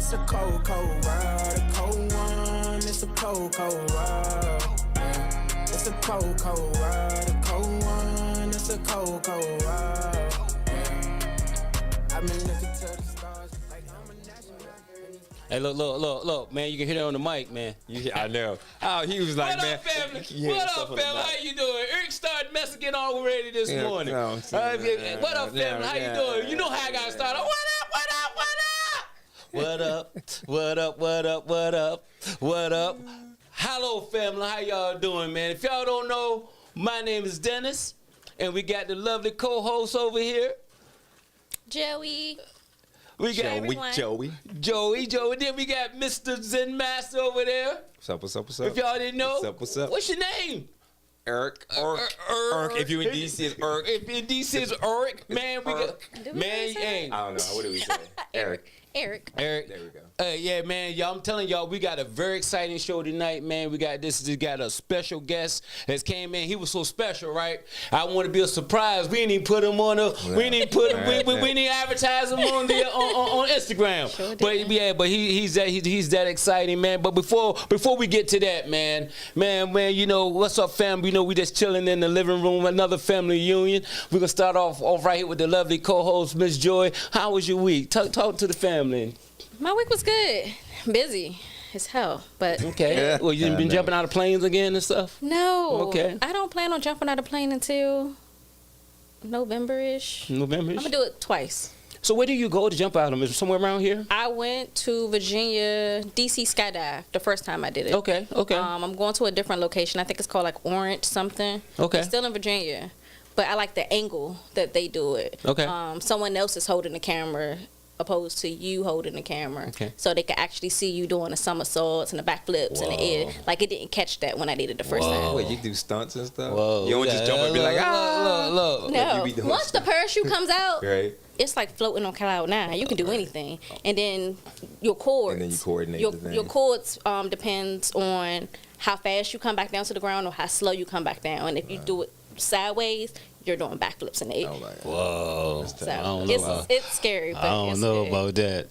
It's a cold, cold world. A cold one. It's a cold, cold world. Yeah. It's a cold, cold world. A cold one. It's a cold, cold world. Yeah. I've been looking to the stars like I'm a national. Hey, look, man, you can hear that on the mic, man. I know. Oh, he was like, What man. up, family? What up, family? How you doing? Eric started messing again already this morning. What up, family? How you doing? You know how I got started. What up, what up, what up? What up, what up, what up, what up, what up? Hello, family. How y'all doing, man? If y'all don't know, my name is Dennis, and we got the lovely co-host over here. Joey. We got Joey. Then we got Mr. Zen Master over there. What's up? If y'all didn't know, What's up? What's your name? Eric. If you in DC, it's Eric. If in DC, it's Eric. Man, we got. Man, hey. I don't know. What do we say? Eric. Eric. There we go. Yeah, man, y'all. I'm telling y'all, we got a very exciting show tonight, man. We got a special guest that's came in. He was so special, right? I want to be a surprise. We didn't even put him on we didn't put him. We didn't advertise him on the on Instagram. Sure but yeah, but he's that exciting, man. But before we get to that, man, you know what's up, fam? You know we just chilling in the living room, another family reunion. We're gonna start off right here with the lovely co-host, Miss Joy. How was your week? Talk to the family. My week was good. Busy as hell, but okay. Yeah. Well, you been jumping out of planes again and stuff? no. Okay. I don't plan on jumping out of plane until November-ish. I'm gonna do it twice. So where do you go to jump out of them? Is it somewhere around here? I went to Virginia, DC skydive the first time I did it. Okay. I'm going to a different location. I think it's called like Orange something. Okay. It's still in Virginia, but I like the angle that they do it. Okay. Someone else is holding the camera opposed to you holding the camera. Okay. So they could actually see you doing the somersaults and the backflips in the air. Like it didn't catch that when I did it the first time. Wait, you do stunts and stuff? Whoa. You don't just jump and be like, look. No. you be doing Once the parachute comes out, right? it's like floating on cloud nine. You can do anything. And then your cords. And then you coordinate the thing. Your cords depends on how fast you come back down to the ground or how slow you come back down. And if you do it sideways, you're doing backflips in the air. Oh my God. Whoa. So I don't know. it's scary, but I don't it's know good. about that.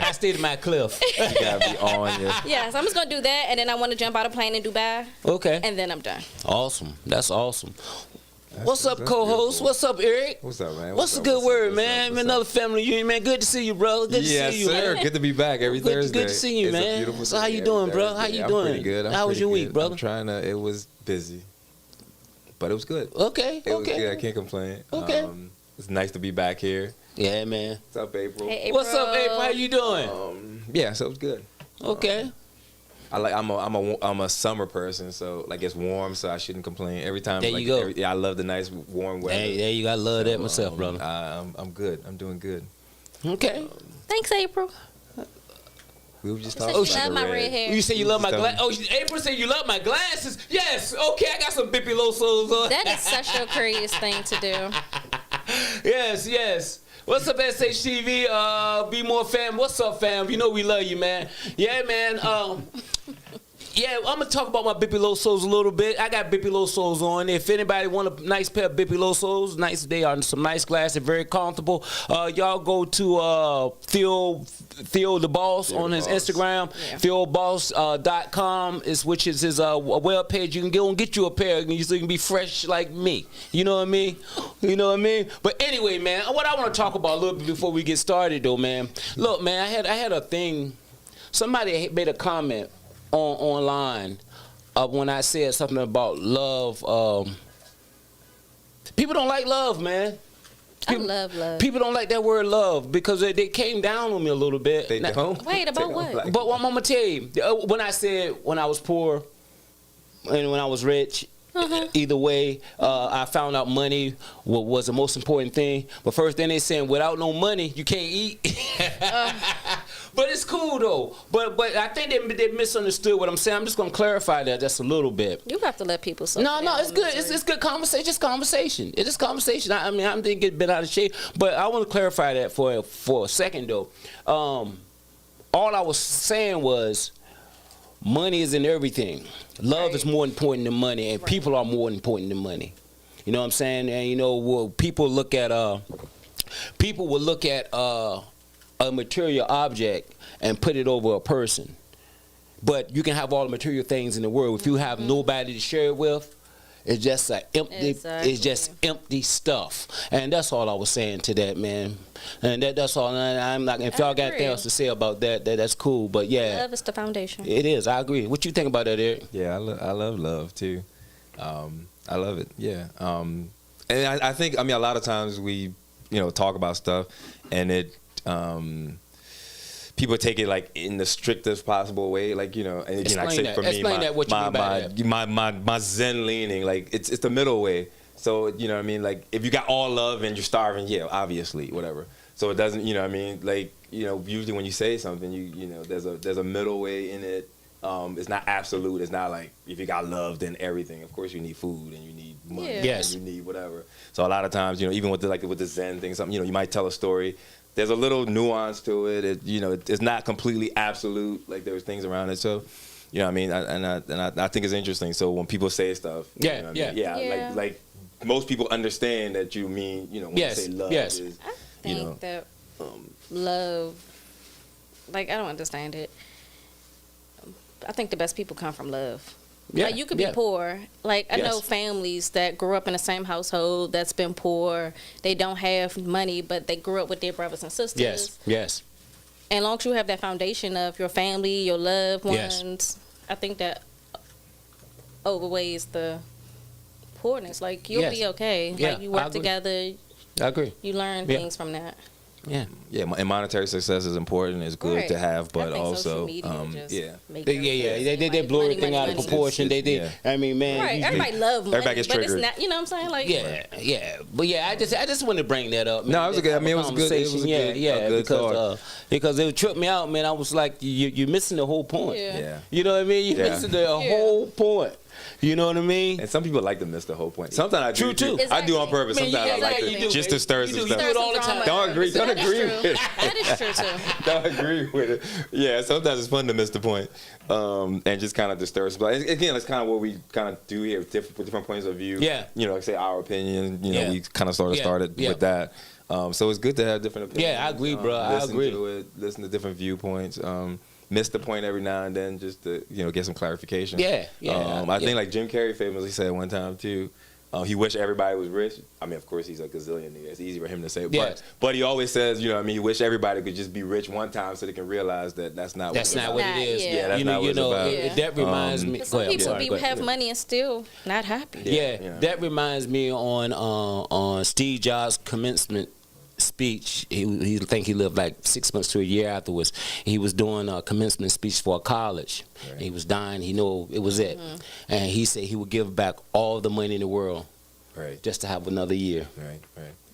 I stayed at my cliff. You gotta be on your. Yeah, so I'm just gonna do that, and then I want to jump out of plane in Dubai, Okay. and then I'm done. Awesome. That's awesome. What's up, that's co-host? beautiful. What's up, Eric? What's up, man? What's a good word, man? Another family reunion, man. Good to see you, bro. Good to Yes, see you, sir. man. Good to be back every Thursday. Good to see you, It's a man. beautiful So how day you every doing, bro? How Thursday. you I'm doing? pretty good. How was your week, good. brother? I'm trying to. It was busy, but it was good. Okay. It was good. I can't complain. Okay. It's nice to be back here. Yeah, man. What's up, April? Hey, What's up, April? How you doing? Yeah, so it was good. Okay. I'm a summer person, so like it's warm, so I shouldn't complain. Every time, There like, you go. I love the nice warm weather. Hey, there you go. I love that myself, brother. I'm good. I'm doing good. Okay. Thanks, April. We were just Said talking she about love the my red hair. You say you love my Just glasses. Oh, April said you love my glasses. Yes. Okay, I got some Bippy Losos on. That is such a curious thing to do. Yes. What's up, SHTV? Bmore fam. What's up, fam? You know we love you, man. Yeah, man. Yeah, I'm gonna talk about my Bippy Losos a little bit. I got Bippy Losos on. If anybody want a nice pair of Bippy Losos, nice, they are some nice glasses, very comfortable. Y'all go to Theo the Boss on his Instagram, Yeah. TheoBoss.com which is his web page. You can go and get you a pair, so you can be fresh like me. You know what I mean? But anyway, man, what I want to talk about a little bit before we get started, though, man. Look, man, I had a thing. Somebody made a comment online when I said something about love. People don't like love, man. I love love. People don't like that word love because they came down on me a little bit. They don't. Wait, about They don't what? like But what I'm gonna tell you, when I said when I was poor and when I was rich, either way, I found out money was the most important thing. But first, then they saying without no money you can't eat. But it's cool though. But I think they misunderstood what I'm saying. I'm just gonna clarify that just a little bit. You have to let people. No, it's good. It's good conversation. Just conversation. It is conversation. I mean, I'm thinking get a bit out of shape, but I want to clarify that for a second though. All I was saying was, money is in everything. Love is more important than money, and people are more important than money. You know what I'm saying? And you know, people will look at a material object and put it over a person. But you can have all the material things in the world. If you have nobody to share it with, it's just it's just empty stuff. And that's all I was saying to that, man. And that's all. I'm not. If y'all got anything else to say about that, that's cool. But yeah, love is the foundation. It is. I agree. What you think about that, Eric? Yeah, I love love too. I love it. Yeah. And I think, I mean, a lot of times we, talk about stuff, and it. People take it like in the strictest possible way, like and explain like say that. for me, explain that. What you mean by that? my Zen leaning, like it's the middle way. So what I mean, like if you got all love and you're starving, yeah, obviously, whatever. So it doesn't, what I mean, like usually when you say something, there's a middle way in it. It's not absolute. It's not like if you got love, then everything. Of course, you need food and you need money and you need whatever. So a lot of times, even with the Zen thing, something you might tell a story. There's a little nuance to it. It's not completely absolute. Like there's things around it. So, what I mean, I think it's interesting. So when people say stuff, like most people understand that you mean, when you say love is, I think that love, like I don't understand it. I think the best people come from love. Yeah, like you could be poor. Like I know families that grew up in the same household that's been poor. They don't have money, but they grew up with their brothers and sisters. Yes. And as long as you have that foundation of your family, your loved ones, I think that overweighs the poorness. Like you'll be okay. Yeah, like you work together. I agree. You learn things from that. Yeah, and monetary success is important. It's good to have, but also, they blow everything out of proportion. I mean, man, everybody love money, everybody gets triggered. But it's not, you know what I'm saying? Like, but I just wanted to bring that up. Man. No, it was good. I mean, it was good. It was a good because it tripped me out, man. I was like, you're missing the whole point. Yeah. You know what I mean? You're missing the whole point. You know what I mean? And some people like to miss the whole point. Sometimes I do. True. Exactly. I do on purpose. Man, sometimes I like to just to stir some stuff. You do it all the time. Don't agree with it. That is true too. Don't agree with it. Yeah, sometimes it's fun to miss the point, and just kind of disturb. But again, it's kind of what we kind of do here with different points of view. Yeah. Like say our opinion. We kind of started with that. So it's good to have different opinions. Yeah, I agree, bro. I agree. Listen to it. Listen to different viewpoints. Miss the point every now and then just to get some clarification. I think like Jim Carrey famously said one time too, he wished everybody was rich. I mean, of course he's a gazillionaire. It's easy for him to say, but he always says, he wish everybody could just be rich one time so they can realize that that's not what it is. Yeah, that's not what it's about. That reminds me. Some people have money and still not happy. Yeah, that reminds me on Steve Jobs' commencement speech. He think he lived like 6 months to a year afterwards. He was doing a commencement speech for a college. Right. He was dying. He knew it was it, and he said he would give back all the money in the world, just to have another year. Right.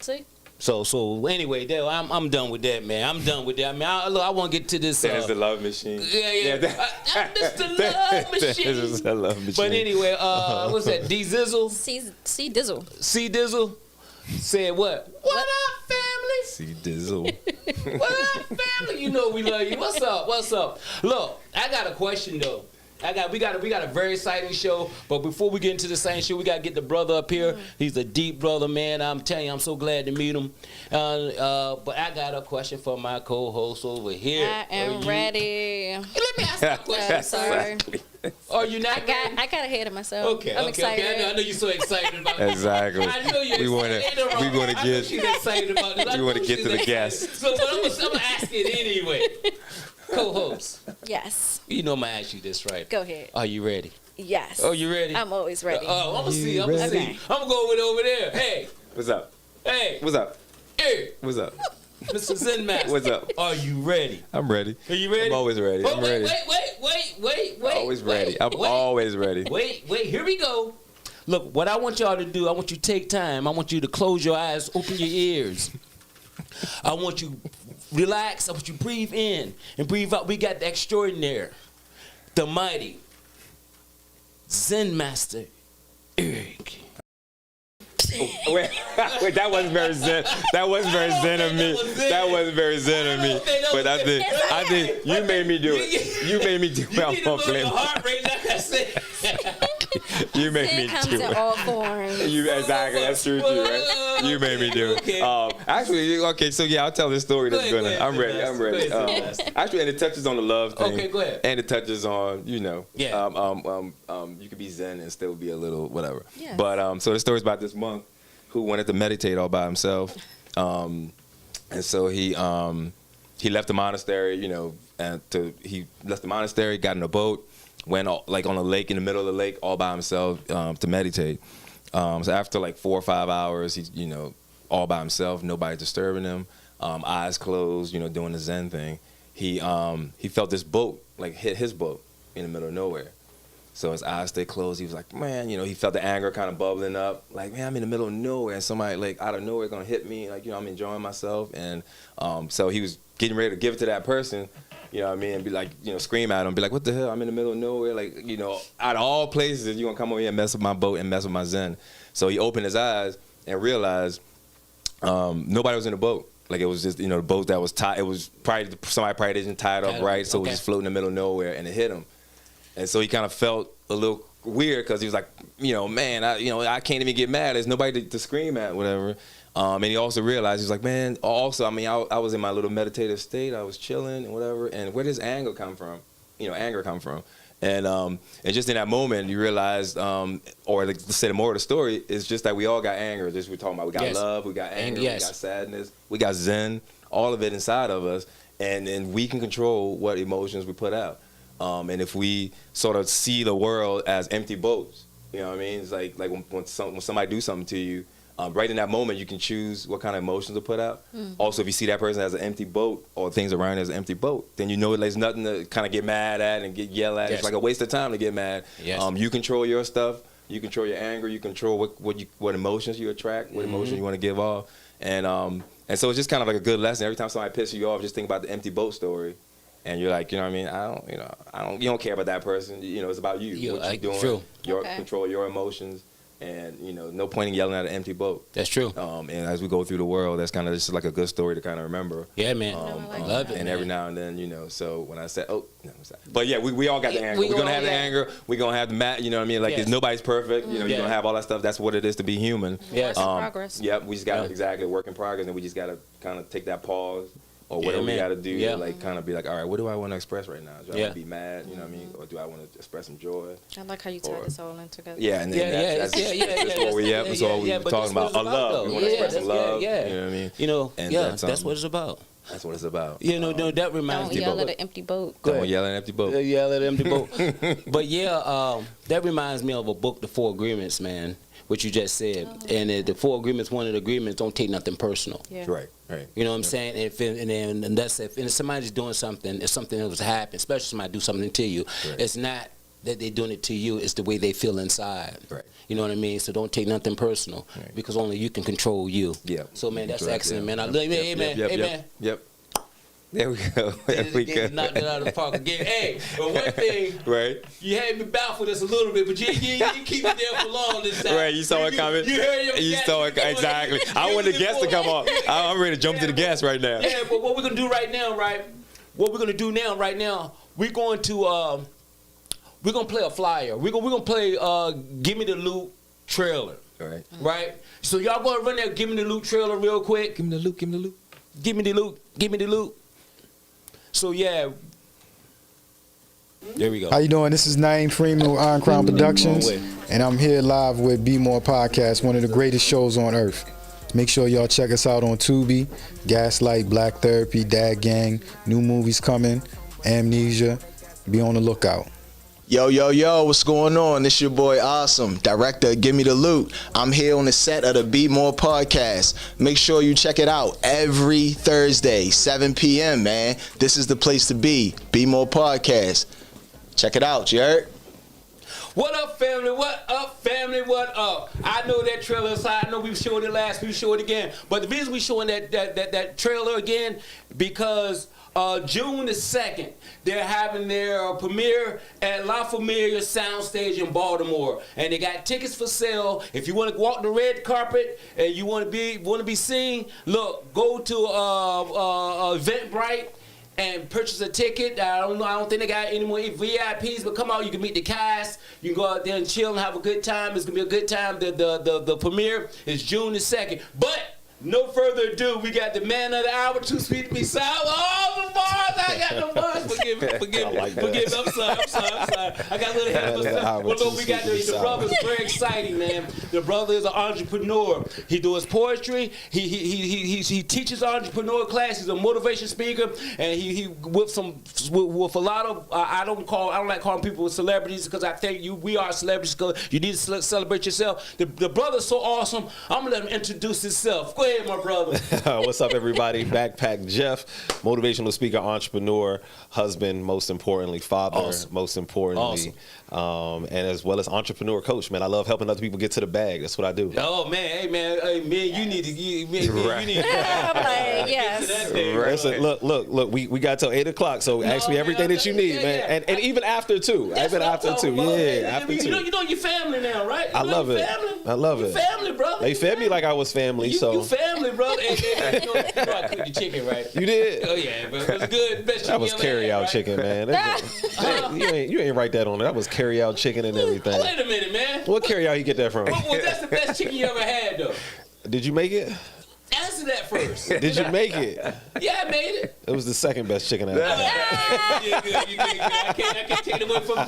See. So anyway, I'm done with that, man. I'm done with that. I mean, I want to get to this. That is the love machine. Yeah. That's the love machine. This is the love machine. But anyway, what's that? D Zizzle. C Dizzle. C Dizzle said what? What up, family? C Dizzle. What up, family? You know we love you. What's up? Look, I got a question though. We got a very exciting show, but before we get into the same show, we got to get the brother up here. He's a deep brother, man. I'm telling you, I'm so glad to meet him. But I got a question for my co-host over here. I am ready. Let me ask you a question. Sorry. Are you not? I got ahead of myself. Okay, I'm excited. Okay. I know you're so excited about this. Exactly. I know you're we want to get. She's excited about this. We want to get to the guest. So, but I'm gonna ask it anyway. Co-host. Yes. You know I'm gonna ask you this, right? Go ahead. Are you ready? Yes. Oh, you ready? I'm always ready. I'm gonna see. I'm gonna go over there. Hey. What's up? Hey. What's up? Hey. What's up? Mr. Zen Master. What's up? Are you ready? I'm ready. Are you ready? I'm always ready. Oh, I'm ready. Wait. Always ready. I'm always ready. Wait. Here we go. Look, what I want y'all to do, I want you to take time. I want you to close your eyes, open your ears. I want you relax. I want you to breathe in and breathe out. We got the extraordinary, the mighty Zen Master Eric. Wait, that wasn't very zen. That wasn't very zen of me. That wasn't very zen of me. But I think you made me do it. You made me do it. You need to lower your heart rate, like I said. You made me comes do in it. all forms. Exactly, that's true too, right? You made me do it. Okay. Actually, okay, so yeah, I'll tell this story. That's Go gonna. ahead, I'm ready. I'm ready. Go ahead. Actually, and it touches on the love thing. Okay, go ahead. And it touches on, Yeah. you could be Zen and still be a little whatever. Yes. But so the story's about this monk who wanted to meditate all by himself, and so he left the monastery, he left the monastery, got in a boat, went on a lake, in the middle of the lake, all by himself to meditate. So after like 4 or 5 hours, he's all by himself, nobody disturbing him, eyes closed, doing the Zen thing. He felt this boat like hit his boat in the middle of nowhere. So his eyes stayed closed. He was like, man, he felt the anger kind of bubbling up. Like, man, I'm in the middle of nowhere, and somebody like out of nowhere gonna hit me. Like, I'm enjoying myself, and so he was getting ready to give it to that person. And be like, scream at him, be like, what the hell? I'm in the middle of nowhere. Like, out of all places, you're gonna come over here and mess with my boat and mess with my Zen. So he opened his eyes and realized nobody was in the boat. Like, it was just, the boat that was tied. It was somebody probably didn't tie it up right, so it was just floating in the middle of nowhere, and it hit him. And so he kind of felt a little weird because he was like, man, I can't even get mad. There's nobody to scream at, whatever. And he also realized, he was like, man, also, I was in my little meditative state. I was chilling and whatever. And where does anger come from? Anger come from. And just in that moment, you realize, or to say the more of the story, is just that we all got anger. Just we're talking about, we got love, we got anger, we got sadness, we got Zen, all of it inside of us. And we can control what emotions we put out. And if we sort of see the world as empty boats, it's like when somebody do something to you, right in that moment you can choose what kind of emotions to put out. Also, if you see that person as an empty boat or things around as an empty boat, then there's nothing to kind of get mad at and yell at. It's like a waste of time to get mad. You control your stuff, you control your anger, you control what emotions you attract, what emotions you want to give off, and so it's just kind of like a good lesson. Every time somebody pisses you off, just think about the empty boat story. And you're like, you don't care about that person. It's about you. What you're doing. True. Control your emotions. And, no point in yelling at an empty boat. That's true. And as we go through the world, that's kind of just like a good story to kind of remember. Yeah, man. I love it. And man. every now and then, so when I said, but yeah, we all got the anger. We're going to have the anger. We're going to have the Like, nobody's perfect. You're going to have all that stuff. That's what it is to be human. Yes. Work in progress. Yep. We just got to, exactly, work in progress. And we just got to kind of take that pause. Or whatever we got to do to like kind of be like, all right, what do I want to express right now? Do I want to be mad, or do I want to express some joy? I like how you tie this all in together. Yeah, and then that's what we were talking about. A love. We want to express some love. You know what I mean? That's what it's about. That's what it's about. That reminds me. Don't yell at an empty boat. Don't yell at an empty boat. Yell at an empty boat. But that reminds me of a book, The 4 Agreements, man. What you just said, and the 4 agreements. One of the agreements: don't take nothing personal. Yeah. Right. You know what I'm saying? And that's if somebody's doing something, if something was happening, especially somebody do something to you, it's not that they're doing it to you; it's the way they feel inside. Right. You know what I mean? So don't take nothing personal, because only you can control you. Yeah. So man, that's excellent, man. I love you. Amen. Yep. There we go. Knocked it out of the park again. Hey, but one thing, you had me baffled us a little bit, but you keep it there for long this time. Right, you saw it coming. You saw it exactly. I want the guest to come on. I'm ready to jump to the guest right now. Yeah, but what we're gonna do right now, What we're gonna do now, we're going to we're gonna play a flyer. We're gonna play "Give Me the Loot" trailer. Right. Right. So y'all gonna run that "Give Me the Loot" trailer real quick. Give me the loot. Give me the loot. Give me the loot. Give me the loot. So yeah, there we go. How you doing? This is Naeem Freeman with Iron Crown Productions, and I'm here live with Bmore Podcast, one of the greatest shows on earth. Make sure y'all check us out on Tubi, Gaslight, Black Therapy, Dad Gang, new movies coming, Amnesia. Be on the lookout. Yo, what's going on? This your boy Awesome, director of Give Me the Loot. I'm here on the set of the Bmore Podcast. Make sure you check it out every Thursday, 7 p.m., man. This is the place to be, Bmore Podcast. Check it out, you heard? What up, family? What up, family? What up? I know that trailer aside. I know we showed it last, we showed it again. But the reason we showing that trailer again, because June the 2nd, they're having their premiere at La Familia Soundstage in Baltimore, and they got tickets for sale. If you want to walk the red carpet and you want to be seen, look, go to Eventbrite and purchase a ticket. I don't think they got any more VIPs, but come out, you can meet the cast. You can go out there and chill and have a good time. It's gonna be a good time. The premiere is June the 2nd. But no further ado, we got the man of the hour, Too Sweet to Be Sour. Oh, the bars! I got the bars. Forgive me. I'm sorry. I got a little ahead of myself. Well, look, we got the brother's very exciting, man. The brother is an entrepreneur. He does poetry. He teaches entrepreneur class. He's a motivation speaker, and he with a lot of I don't like calling people celebrities because I think we are celebrities because you need to celebrate yourself. The brother's so awesome. I'm gonna let him introduce himself. Go ahead, my brother. What's up, everybody? Backpack Jeff, motivational speaker, entrepreneur, husband, most importantly, father, most importantly, and as well as entrepreneur coach. Man, I love helping other people get to the bag. That's what I do. Oh man, hey man, you need to. You need to yes. Listen, look. We got till 8 o'clock, so ask me everything that you need, man, and even after too. Even after too, after you too. You know your family now, right? I love it. I love it. Family, brother. They fed me like I was family, so. You family, brother. And you know I cooked the chicken, right? You did? Oh yeah, but it was good. Best That was carry out right? chicken, man. You ain't write that on it. That was carry out chicken and everything. Wait a minute, man. What carry out you get that from? Well, that's the best chicken you ever had, though. Did you make it? Answer that first. Did you make it? Yeah, I made it. It was the second best chicken I had. You good. I can't take it away from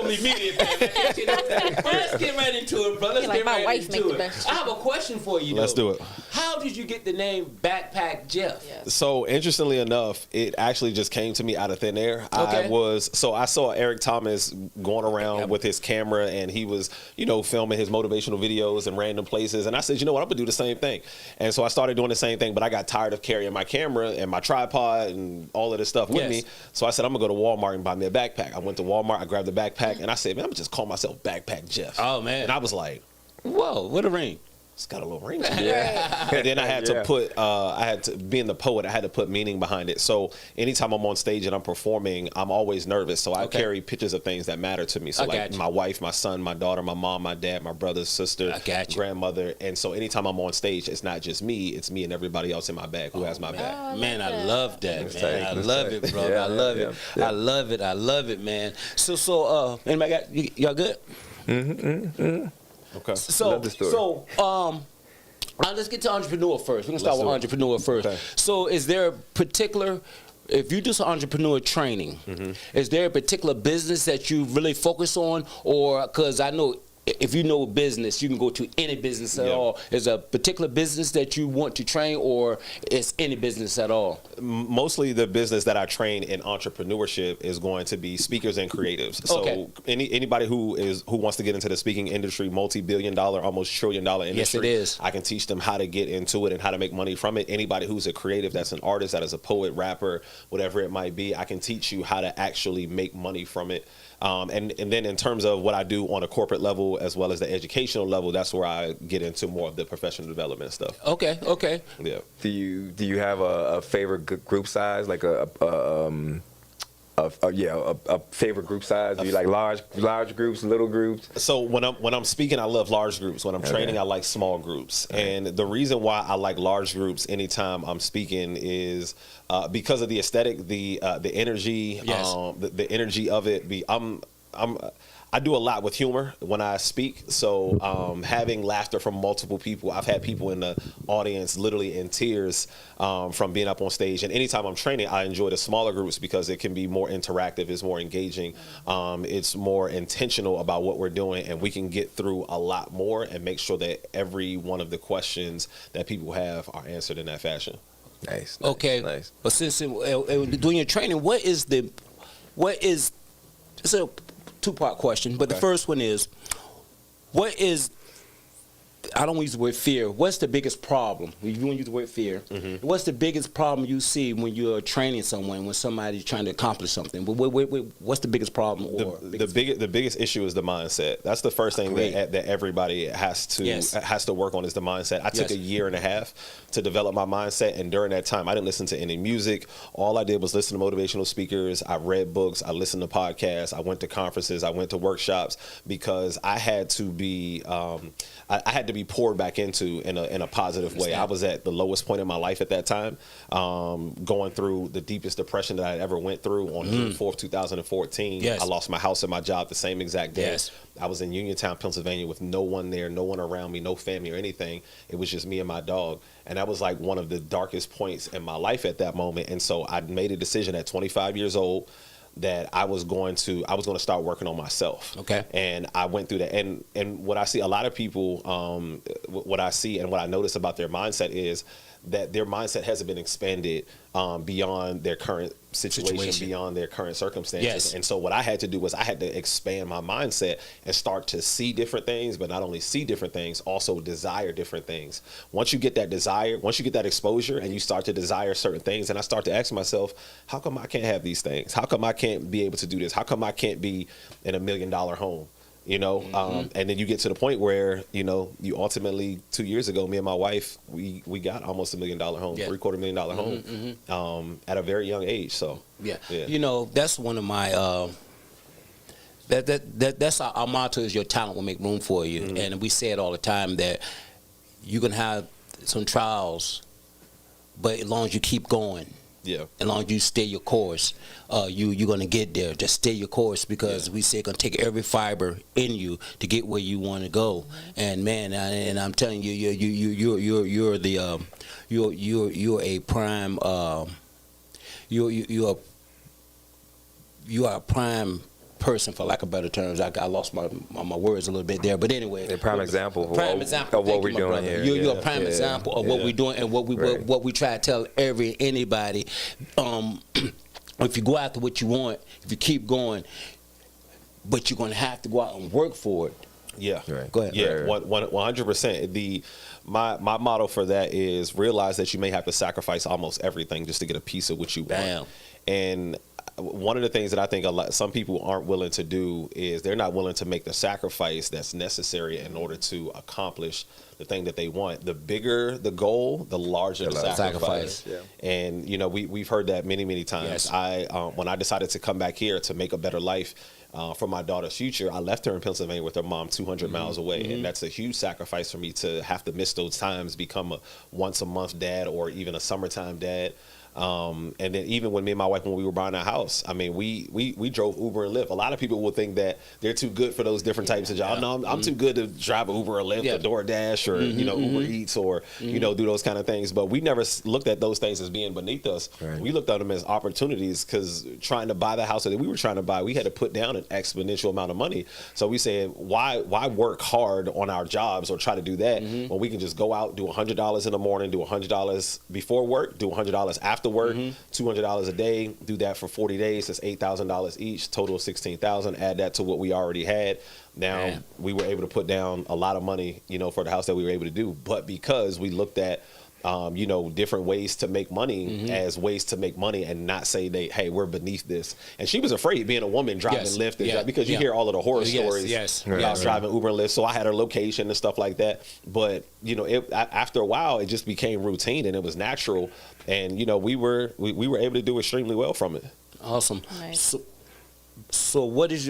immediate. Let's get right into it, bro. Let's get right into it. I have a question for you, though. Let's do it. How did you get the name Backpack Jeff? Yes. So, interestingly enough, it actually just came to me out of thin air. Okay. I saw Eric Thomas going around with his camera, and he was, filming his motivational videos in random places. And I said, you know what, I'm gonna do the same thing. And so I started doing the same thing, but I got tired of carrying my camera and my tripod and all of this stuff with me. So I said, I'm gonna go to Walmart and buy me a backpack. I went to Walmart, I grabbed the backpack, and I said, man, I'm gonna just call myself Backpack Jeff. Oh man. And I was like, whoa, what a ring. It's got a little ring to it. And then I had to put, being the poet, I had to put meaning behind it. So anytime I'm on stage and I'm performing, I'm always nervous. So I carry pictures of things that matter to me. So like my wife, my son, my daughter, my mom, my dad, my brother, sister, grandmother. And so anytime I'm on stage, it's not just me, it's me and everybody else in my bag who has my back. Man, I love that, man. I love it, brother. I love it. I love it. I love it, man. So anybody y'all good? Okay. So, let's get to entrepreneur first. We're gonna start with entrepreneur first. Okay. So, is there a particular, if you do some entrepreneur training, is there a particular business that you really focus on, or because I know if you know business, you can go to any business at all. Is a particular business that you want to train, or is any business at all? Mostly the business that I train in entrepreneurship is going to be speakers and creatives. So anybody who wants to get into the speaking industry, multi-billion-dollar, almost trillion-dollar industry, yes, it is. I can teach them how to get into it and how to make money from it. Anybody who's a creative, that's an artist, that is a poet, rapper, whatever it might be, I can teach you how to actually make money from it. And then in terms of what I do on a corporate level as well as the educational level, that's where I get into more of the professional development stuff. Okay. Yeah. Do you have a favorite group size, like a favorite group size? Do you like large groups, little groups? So when I'm speaking, I love large groups. When I'm training, I like small groups. And the reason why I like large groups anytime I'm speaking is because of the aesthetic, the energy, the energy of it. I do a lot with humor when I speak. So having laughter from multiple people, I've had people in the audience literally in tears from being up on stage. And anytime I'm training, I enjoy the smaller groups because it can be more interactive, it's more engaging, it's more intentional about what we're doing, and we can get through a lot more and make sure that every one of the questions that people have are answered in that fashion. Nice. Okay. Nice. But since doing your training, it's a two-part question, but the first one is, I don't use the word fear. What's the biggest problem? You want to use the word fear. What's the biggest problem you see when you're training someone, when somebody's trying to accomplish something? What's the biggest problem? The biggest issue is the mindset. That's the first thing that everybody has to work on is the mindset. I took a year and a half to develop my mindset, and during that time, I didn't listen to any music. All I did was listen to motivational speakers. I read books. I listened to podcasts. I went to conferences. I went to workshops because I had to be. I had had to be poured back into in a positive way. I was at the lowest point in my life at that time, going through the deepest depression that I ever went through on June 4th, 2014. Yes. I lost my house and my job the same exact day. Yes. I was in Uniontown, Pennsylvania with no one there, no one around me, no family or anything. It was just me and my dog. And that was like one of the darkest points in my life at that moment. And so I made a decision at 25 years old that I was going to start working on myself. Okay. And I went through that. And what I see, a lot of people, what I see and what I notice about their mindset is that their mindset hasn't been expanded beyond their current situation, beyond their current circumstances. Yes. And so what I had to do was I had to expand my mindset and start to see different things, but not only see different things, also desire different things. Once you get that desire, once you get that exposure and you start to desire certain things, and I start to ask myself, how come I can't have these things? How come I can't be able to do this? How come I can't be in $1 million home? You know, and then you get to the point where, you know, you ultimately 2 years ago, me and my wife, we got almost $1 million home, $750,000 home, at a very young age. So yeah. You know, that's one of my that's our motto is your talent will make room for you, and we say it all the time that you can have some trials, but as long as you keep going. Yeah. As long as you stay your course, you're gonna get there. Just stay your course, because we say it's gonna take every fiber in you to get where you want to go. And man, and I'm telling you, you're a prime. You are a prime person, for lack of better terms. I lost my words a little bit there, but anyway, a prime example of what we're doing brother. here. You're a prime example of what we're doing and what we try to tell anybody. If you go after what you want, if you keep going, but you're going to have to go out and work for it. Yeah. Right. Go ahead. Yeah, 100%. My motto for that is realize that you may have to sacrifice almost everything just to get a piece of what you want. And one of the things that I think some people aren't willing to do is they're not willing to make the sacrifice that's necessary in order to accomplish the thing that they want. The bigger the goal, the larger the sacrifice. Yeah. And you know, we've heard that many times. Yes. When I decided to come back here to make a better life for my daughter's future, I left her in Pennsylvania with her mom 200 miles away, and that's a huge sacrifice for me to have to miss those times, become a once a month dad or even a summertime dad. And then even when me and my wife, when we were buying our house, I mean, we drove Uber and Lyft. A lot of people will think that they're too good for those different types of jobs. No, I'm too good to drive Uber or Lyft or DoorDash or, you know, Uber Eats or, you know, do those kind of things. But we never looked at those things as being beneath us. Right. We looked at them as opportunities, because trying to buy the house that we were trying to buy, we had to put down an exponential amount of money. So we said, why work hard on our jobs or try to do that when we can just go out, do $100 in the morning, do $100 before work, do $100 after work, $200 a day, do that for 40 days. That's $8,000 each, total of $16,000. Add that to what we already had. Now we were able to put down a lot of money, you know, for the house that we were able to do. But because we looked at you know, different ways to make money as ways to make money, and not say hey, we're beneath this. And she was afraid, being a woman driving Lyft, and because you hear all of the horror stories about driving Uber and Lyft. So I had her location and stuff like that. But you know, after a while, it just became routine and it was natural. And you know, we were able to do extremely well from it. Awesome. Nice. So what's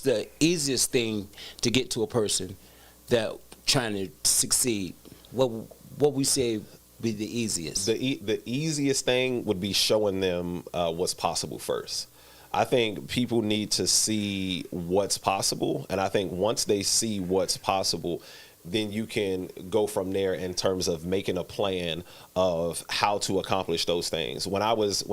the easiest thing to get to a person that trying to succeed? What we say be the easiest? The easiest thing would be showing them what's possible first. I think people need to see what's possible, and I think once they see what's possible, then you can go from there in terms of making a plan of how to accomplish those things. When I was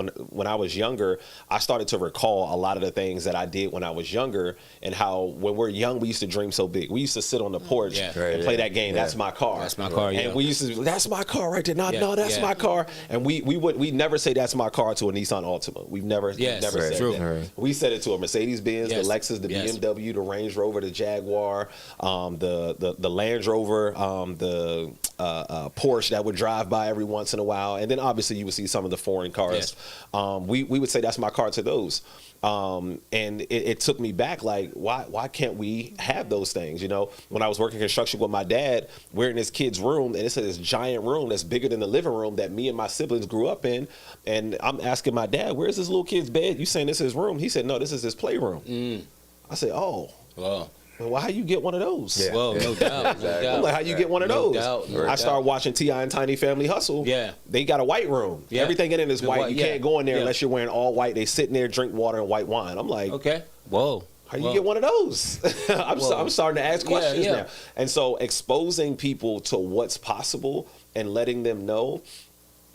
younger, I started to recall a lot of the things that I did when I was younger, and how when we're young, we used to dream so big. We used to sit on the porch and play that game. That's my car. That's my car. And we used to, that's my car right there. No, that's my car. And we never say that's my car to a Nissan Altima. We've never said that. Right. We said it to a Mercedes Benz, the Lexus, the BMW, the Range Rover, the Jaguar, the Land Rover, the Porsche that would drive by every once in a while, and then obviously you would see some of the foreign cars. We would say that's my car to those. And it took me back, like, why can't we have those things? You know, when I was working construction with my dad, we're in this kid's room, and it's this giant room that's bigger than the living room that me and my siblings grew up in. And I'm asking my dad, where's this little kid's bed? You saying this is his room? He said, no, this is his playroom. I said, oh. Wow. well, why you get one of those? Yeah. Well, no doubt. No doubt. I'm like, how you get one of those? Doubt. I started watching T.I. and Tiny Family Hustle. Yeah. They got a white room. Yeah. Everything in it is white. You can't go in there unless you're wearing all white. They sit in there, drink water and white wine. I'm like, okay. Whoa. How you get one of those? I'm starting to ask questions now. And so exposing people to what's possible and letting them know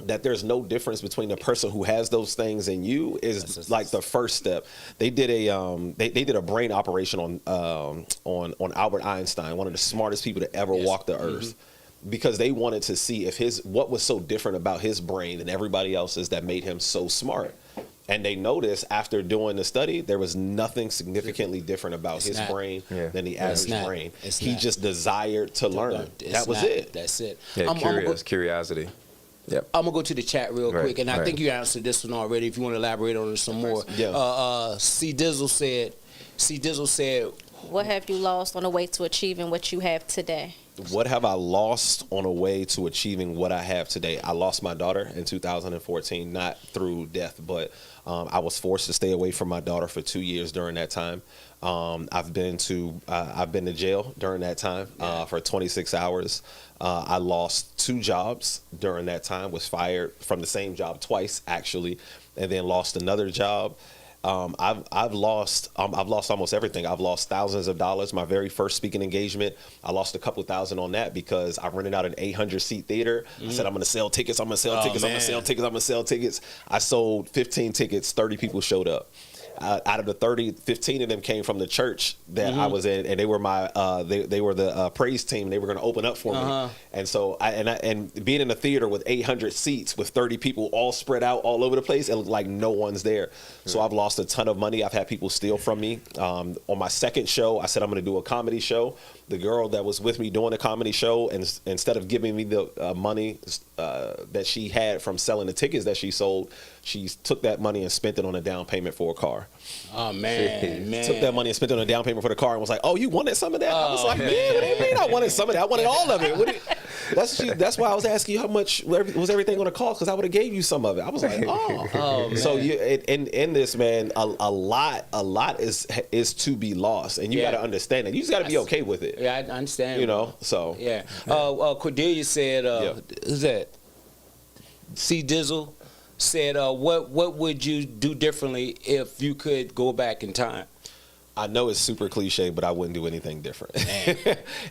that there's no difference between the person who has those things and you is like the first step. They did a they did a brain operation on Albert Einstein, one of the smartest people to ever walk the earth. Because they wanted to see if what was so different about his brain than everybody else's that made him so smart. And they noticed after doing the study, there was nothing significantly different about his brain than the average brain. He just desired to learn. That was it. That's it. Yeah, curiosity. Yep. I'm gonna go to the chat real quick, and I think you answered this one already. If you want to elaborate on it some more, C Dizzle said, "What have you lost on the way to achieving what you have today?" What have I lost on a way to achieving what I have today? I lost my daughter in 2014, not through death, but I was forced to stay away from my daughter for 2 years during that time. I've been to jail during that time for 26 hours. I lost 2 jobs during that time, was fired from the same job twice actually, and then lost another job. I've lost almost everything. I've lost thousands of dollars. My very first speaking engagement, I lost a couple thousand on that because I rented out an 800-seat theater. I said, I'm going to sell tickets. I'm going to sell tickets. I'm going to sell tickets. I'm going to sell tickets. I sold 15 tickets. 30 people showed up. Out of the 30, 15 of them came from the church that I was in, and they were my they were the praise team. They were going to open up for me, and so and being in a theater with 800 seats with 30 people all spread out all over the place, it looked like no one's there. So I've lost a ton of money. I've had people steal from me. On my second show, I said I'm going to do a comedy show. The girl that was with me doing the comedy show, and instead of giving me the money that she had from selling the tickets that she sold, she took that money and spent it on a down payment for a car. Oh man, Took that money and spent it on a down payment for the car and was like, "Oh, you wanted some of that?" I was like, "Man, what do you mean I wanted some of that? I wanted all of it." That's why I was asking you how much was everything going to cost, because I would have gave you some of it. I was like, "Oh, man." So in this, man, a lot is to be lost, and you got to understand that. You just got to be okay with it. Yeah, I understand. You know, so yeah. Cordelia said, "Is that C Dizzle?" Said, what would you do differently if you could go back in time? I know it's super cliche, but I wouldn't do anything different.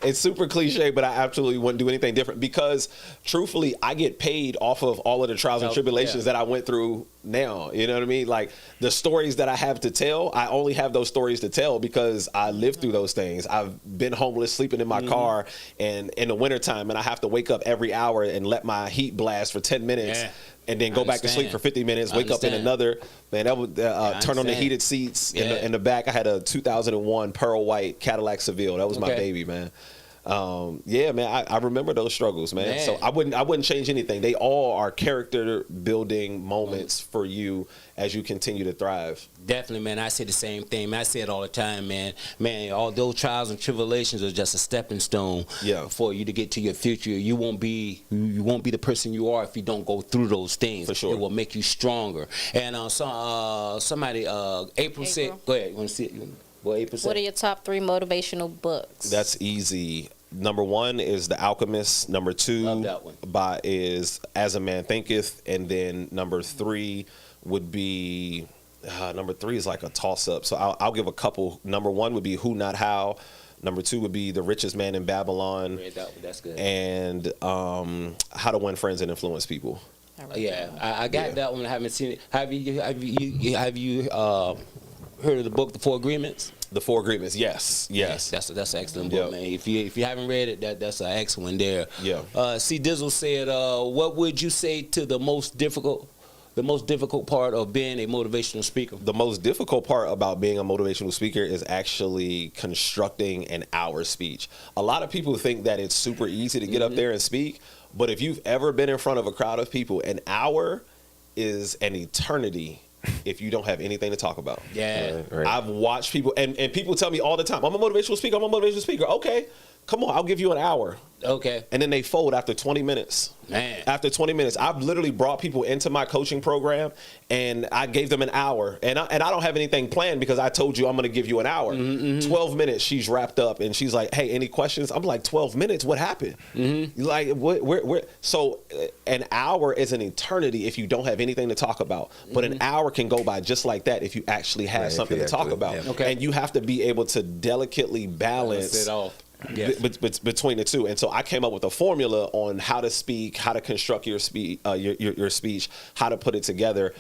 It's super cliche, but I absolutely wouldn't do anything different because, truthfully, I get paid off of all of the trials and tribulations that I went through now. You know what I mean? Like, the stories that I have to tell, I only have those stories to tell because I lived through those things. I've been homeless, sleeping in my car, and in the wintertime, and I have to wake up every hour and let my heat blast for 10 minutes. Yeah. And then go back to sleep for 50 minutes, wake up in another. Man, that would turn on the heated seats in the back. I had a 2001 pearl white Cadillac Seville. That was my baby, man. Yeah, man, I remember those struggles, man. So I wouldn't change anything. They all are character building moments for you as you continue to thrive. Definitely, man. I say the same thing. Man, I say it all the time, man. Man, all those trials and tribulations are just a stepping stone for you to get to your future. You won't be the person you are if you don't go through those things. For sure. It will make you stronger. And somebody, April said, go ahead. You want to see it? What April said? What are your top 3 motivational books? That's easy. Number 1 is The Alchemist. Number 2 is As a Man Thinketh. And then number 3 would be, number 3 is like a toss-up. So I'll give a couple. Number 1 would be Who Not How. Number 2 would be The Richest Man in Babylon. That's good. And How to Win Friends and Influence People. I got that one. I haven't seen it. Have you heard of the book, The 4 Agreements? The 4 Agreements, yes. That's an excellent book, man. If you haven't read it, that's an excellent one there. Yeah. C Dizzle said, what would you say to the most difficult part of being a motivational speaker? The most difficult part about being a motivational speaker is actually constructing an hour speech. A lot of people think that it's super easy to get up there and speak, but if you've ever been in front of a crowd of people, an hour is an eternity if you don't have anything to talk about. Yeah. Right. I've watched people, and people tell me all the time, I'm a motivational speaker. Okay. come on, I'll give you an hour. Okay. And then they fold after 20 minutes. Man. After 20 minutes, I've literally brought people into my coaching program, and I gave them an hour. And I don't have anything planned because I told you I'm going to give you an hour. 12 minutes, she's wrapped up, and she's like, hey, any questions? I'm like, 12 minutes? What happened? Like, where? So an hour is an eternity if you don't have anything to talk about. But an hour can go by just like that if you actually have something to talk about. Yeah. Okay. And you have to be able to delicately balance it off. Yes. Between the two. And so I came up with a formula on how to speak, how to construct your speech, how to put it together,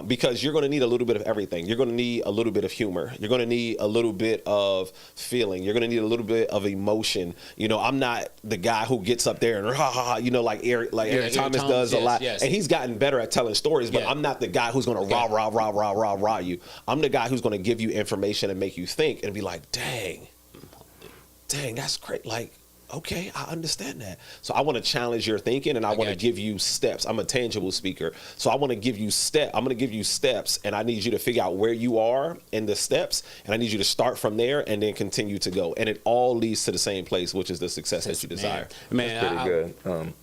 because you're going to need a little bit of everything. You're going to need a little bit of humor. You're going to need a little bit of feeling. You're going to need a little bit of emotion. You know, I'm not the guy who gets up there and, you know, like Eric Thomas does a lot. Yes. And he's gotten better at telling stories, but I'm not the guy who's going to rah you. I'm the guy who's going to give you information and make you think and be like, dang, that's great. Like, okay, I understand that. So I want to challenge your thinking, and I want to give you steps. I'm a tangible speaker. So I want to give you I'm going to give you steps, and I need you to figure out where you are in the steps, and I need you to start from there and then continue to go. And it all leads to the same place, which is the success that you desire. Man, Pretty good.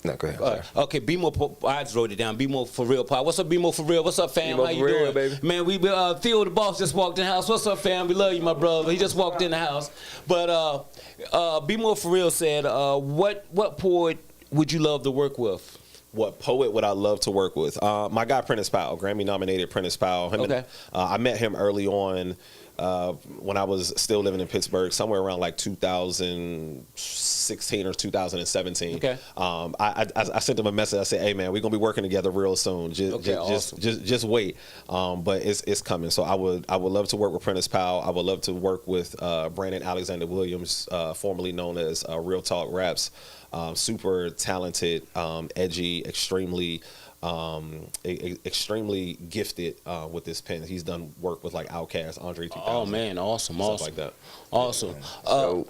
No, go ahead. Okay, Bmore, I just wrote it down. Bmore for real pod. What's up, Bmore for real? What's up, fam? Bmore How you for real, doing, baby? Man, we Theo the boss just walked in the house. What's up, fam? We love you, my brother. He just walked in the house. But Bmore for real said, what poet would you love to work with? What poet would I love to work with? My guy Prentice Powell, Grammy-nominated Prentice Powell. I met him early on when I was still living in Pittsburgh, somewhere around like 2016 or 2017. Okay. I sent him a message. I said, "Hey man, we're gonna be working together real soon. Just wait." But it's coming. So I would love to work with Prentice Powell. I would love to work with Brandon Alexander Williams, formerly known as Real Talk Raps. Super talented, edgy, extremely gifted with this pen. He's done work with like Outkast, Andre 3000. Oh man, awesome, stuff like that. Awesome. So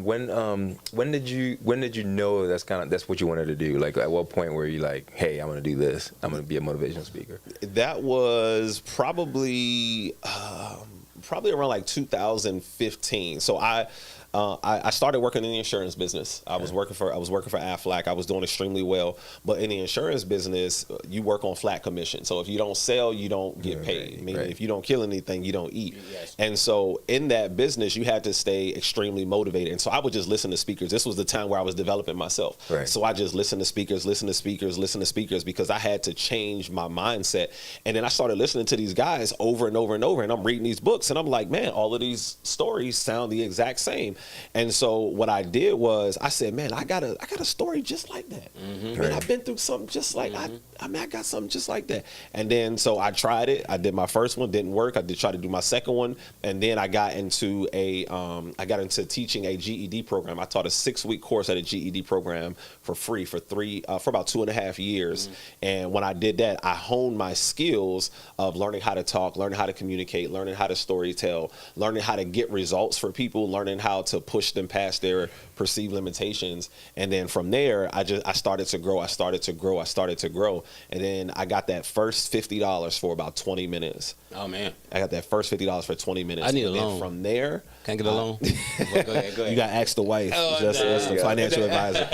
when did you know that's what you wanted to do? Like, at what point were you like, hey, I'm gonna do this. I'm gonna be a motivational speaker? That was probably around like 2015. So I started working in the insurance business. I was working for Aflac. I was doing extremely well. But in the insurance business, you work on flat commission. So if you don't sell, you don't get paid. Meaning if you don't kill anything, you don't eat. Yes. And so in that business, you had to stay extremely motivated. And so I would just listen to speakers. This was the time where I was developing myself. Right. So I just listened to speakers because I had to change my mindset. And then I started listening to these guys over and over and over. And I'm reading these books and I'm like, man, all of these stories sound the exact same. And so what I did was I said, man, I got a story just like that. Man, I've been through something just like I got something just like that. And then so I tried it. I did my first one, didn't work. I did try to do my second one, and then I got into teaching a GED program. I taught a 6-week course at a GED program for free for about 2.5 years. And when I did that, I honed my skills of learning how to talk, learning how to communicate, learning how to storytell, learning how to get results for people, learning how to push them past their perceived limitations. And then from there, I started to grow. And then I got that first $50 for about 20 minutes. Oh man. I got that first $50 for 20 minutes. I need a and then loan. From there, Can't get a loan. Go ahead. you got to ask the wife, just as the financial advisor.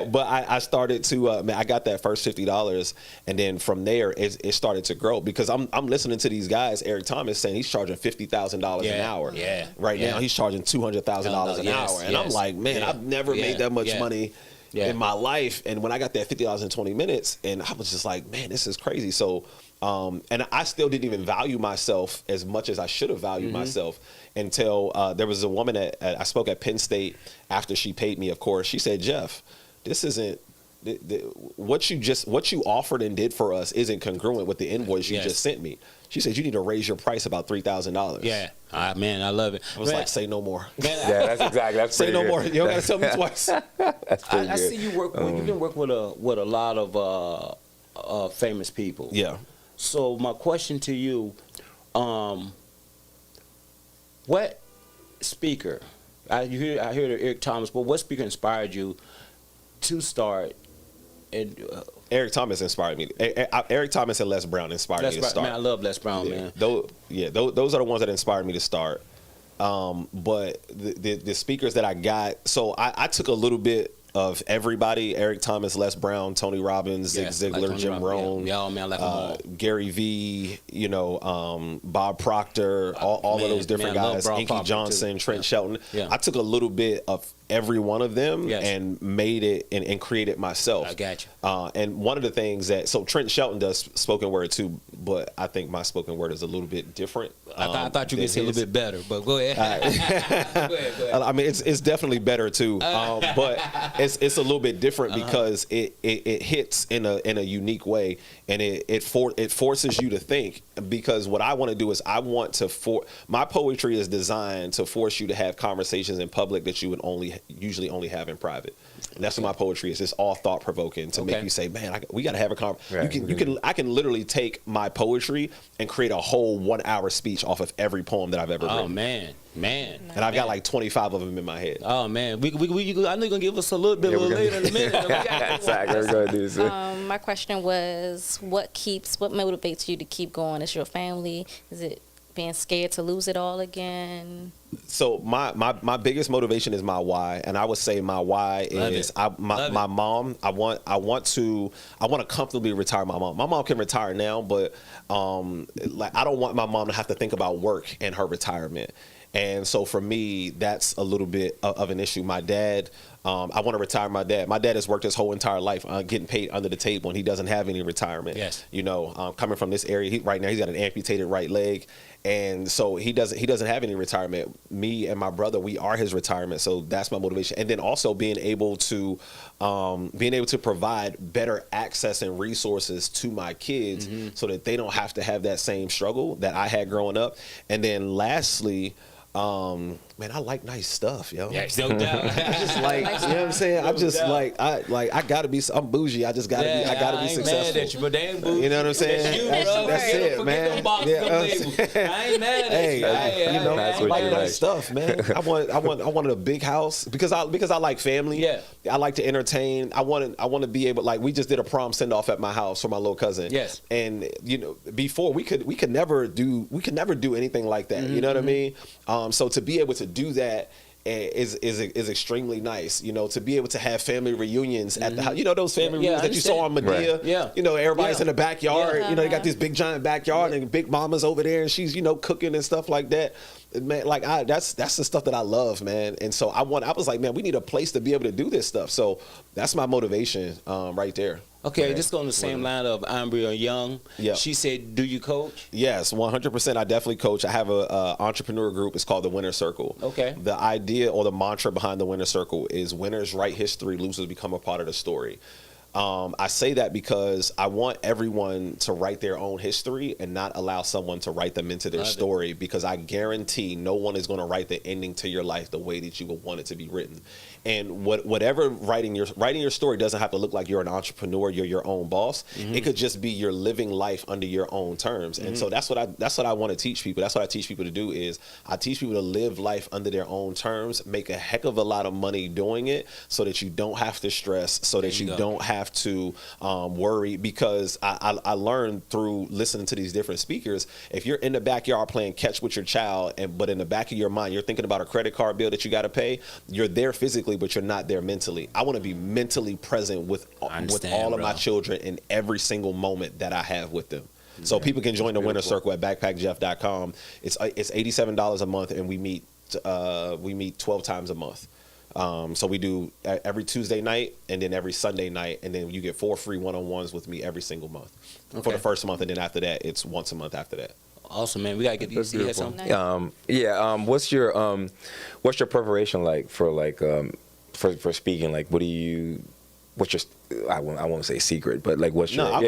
But I started to, I got that first $50, and then from there it started to grow because I'm listening to these guys. Eric Thomas saying he's charging $50,000 an hour. Yeah. Right now he's charging $200,000 an hour, and I'm like, man, I've never made that much money in my life. And when I got that $50 in 20 minutes, and I was just like, man, this is crazy. So. And I still didn't even value myself as much as I should have valued myself until there was a woman I spoke at Penn State after she paid me, of course. She said, Jeff, this isn't what you offered and did for us isn't congruent with the invoice you just sent me. She said, you need to raise your price about $3,000. Yeah. Man, I love it. I was like, say no more. Man, That's say no more. You don't got to tell me twice. That's pretty good. I see you work. You've been working with a lot of famous people. Yeah. So my question to you, what speaker? I hear Eric Thomas, but what speaker inspired you to start? And Eric Thomas inspired me. Eric Thomas and Les Brown inspired me to start. Man, I love Les Brown, man. Those are the ones that inspired me to start. But the speakers that I got, so I took a little bit of everybody: Eric Thomas, Les Brown, Tony Robbins, Zig Ziglar, like Jim Rohn, Gary Vee, Bob Proctor, all of those different guys, Inky Johnson, Trent Shelton. Yeah. I took a little bit of every one of them and made it and created myself. I got you. And one of the things so Trent Shelton does spoken word too, but I think my spoken word is a little bit different. I thought you were going to say a little bit better, but go ahead. Go ahead. I mean, it's definitely better too, but it's a little bit different because it hits in a unique way, and it forces you to think. Because what I want to do is my poetry is designed to force you to have conversations in public that you would usually only have in private. And that's what my poetry is. It's all thought provoking to make you say, man, we got to have a conversation. Right. I can literally take my poetry and create a whole 1 hour speech off of every poem that I've ever written. Oh man. And I've got like 25 of them in my head. Oh man, I know you're gonna give us a little bit later in a minute. Exactly. We're gonna do so. My question was, what motivates you to keep going? Is your family? Is it being scared to lose it all again? So my biggest motivation is my why, and I would say my why is my mom. I want to comfortably retire my mom. My mom can retire now, but I don't want my mom to have to think about work and her retirement. And so for me, that's a little bit of an issue. My dad, I want to retire my dad. My dad has worked his whole entire life getting paid under the table, and he doesn't have any retirement. Yes. Coming from this area, right now he's got an amputated right leg, and so he doesn't have any retirement. Me and my brother, we are his retirement. So that's my motivation. And then also being able to provide better access and resources to my kids so that they don't have to have that same struggle that I had growing up. And then lastly, man, I like nice stuff, yo. Yeah, no doubt. I just like, you know what I'm saying? I just I gotta be. I'm bougie. I just gotta be. I gotta be successful. I ain't mad at you, but they ain't bougie. You know what I'm saying? That's it, man. I ain't mad at you. I like nice stuff, man. I wanted a big house because I like family. Yeah. I like to entertain. I want to be able, like, we just did a prom send off at my house for my little cousin. Yes. And before we could never do anything like that. You know what I mean? So to be able to do that is extremely nice, to be able to have family reunions at the house. Those family reunions that you saw on Medea. Right. Yeah. Everybody's in the backyard. They got this big giant backyard and Big Mama's over there and she's cooking and stuff like that. Man, like that's the stuff that I love, man. And so I was like, man, we need a place to be able to do this stuff. So that's my motivation right there. Okay, just on the same line of Ambria Young. Yeah. She said, do you coach? Yes, 100%. I definitely coach. I have a entrepreneur group. It's called the Winner Circle. Okay. The idea or the mantra behind the Winner Circle is winners write history, losers become a part of the story. I say that because I want everyone to write their own history and not allow someone to write them into their story, because I guarantee no one is going to write the ending to your life the way that you would want it to be written. And whatever writing your story doesn't have to look like you're an entrepreneur, you're your own boss. It could just be you're living life under your own terms. And so that's what I want to teach people. That's what I teach people to do is I teach people to live life under their own terms, make a heck of a lot of money doing it so that you don't have to stress, so that you don't have to worry, because I learned through listening to these different speakers, if you're in the backyard playing catch with your child, but in the back of your mind you're thinking about a credit card bill that you got to pay, you're there physically but you're not there mentally. I want to be mentally present with all of my children in every single moment that I have with them. So people can join the Winner Circle at backpackjeff.com. It's $87 a month, and we meet 12 times a month. So we do every Tuesday night and then every Sunday night, and then you get 4 free one-on-ones with me every single month for the first month, and then after that it's once a month after that. Awesome, man. We gotta get these. You had something? What's your preparation like for speaking? Like, what's your, I won't say secret, but like what's your, I'll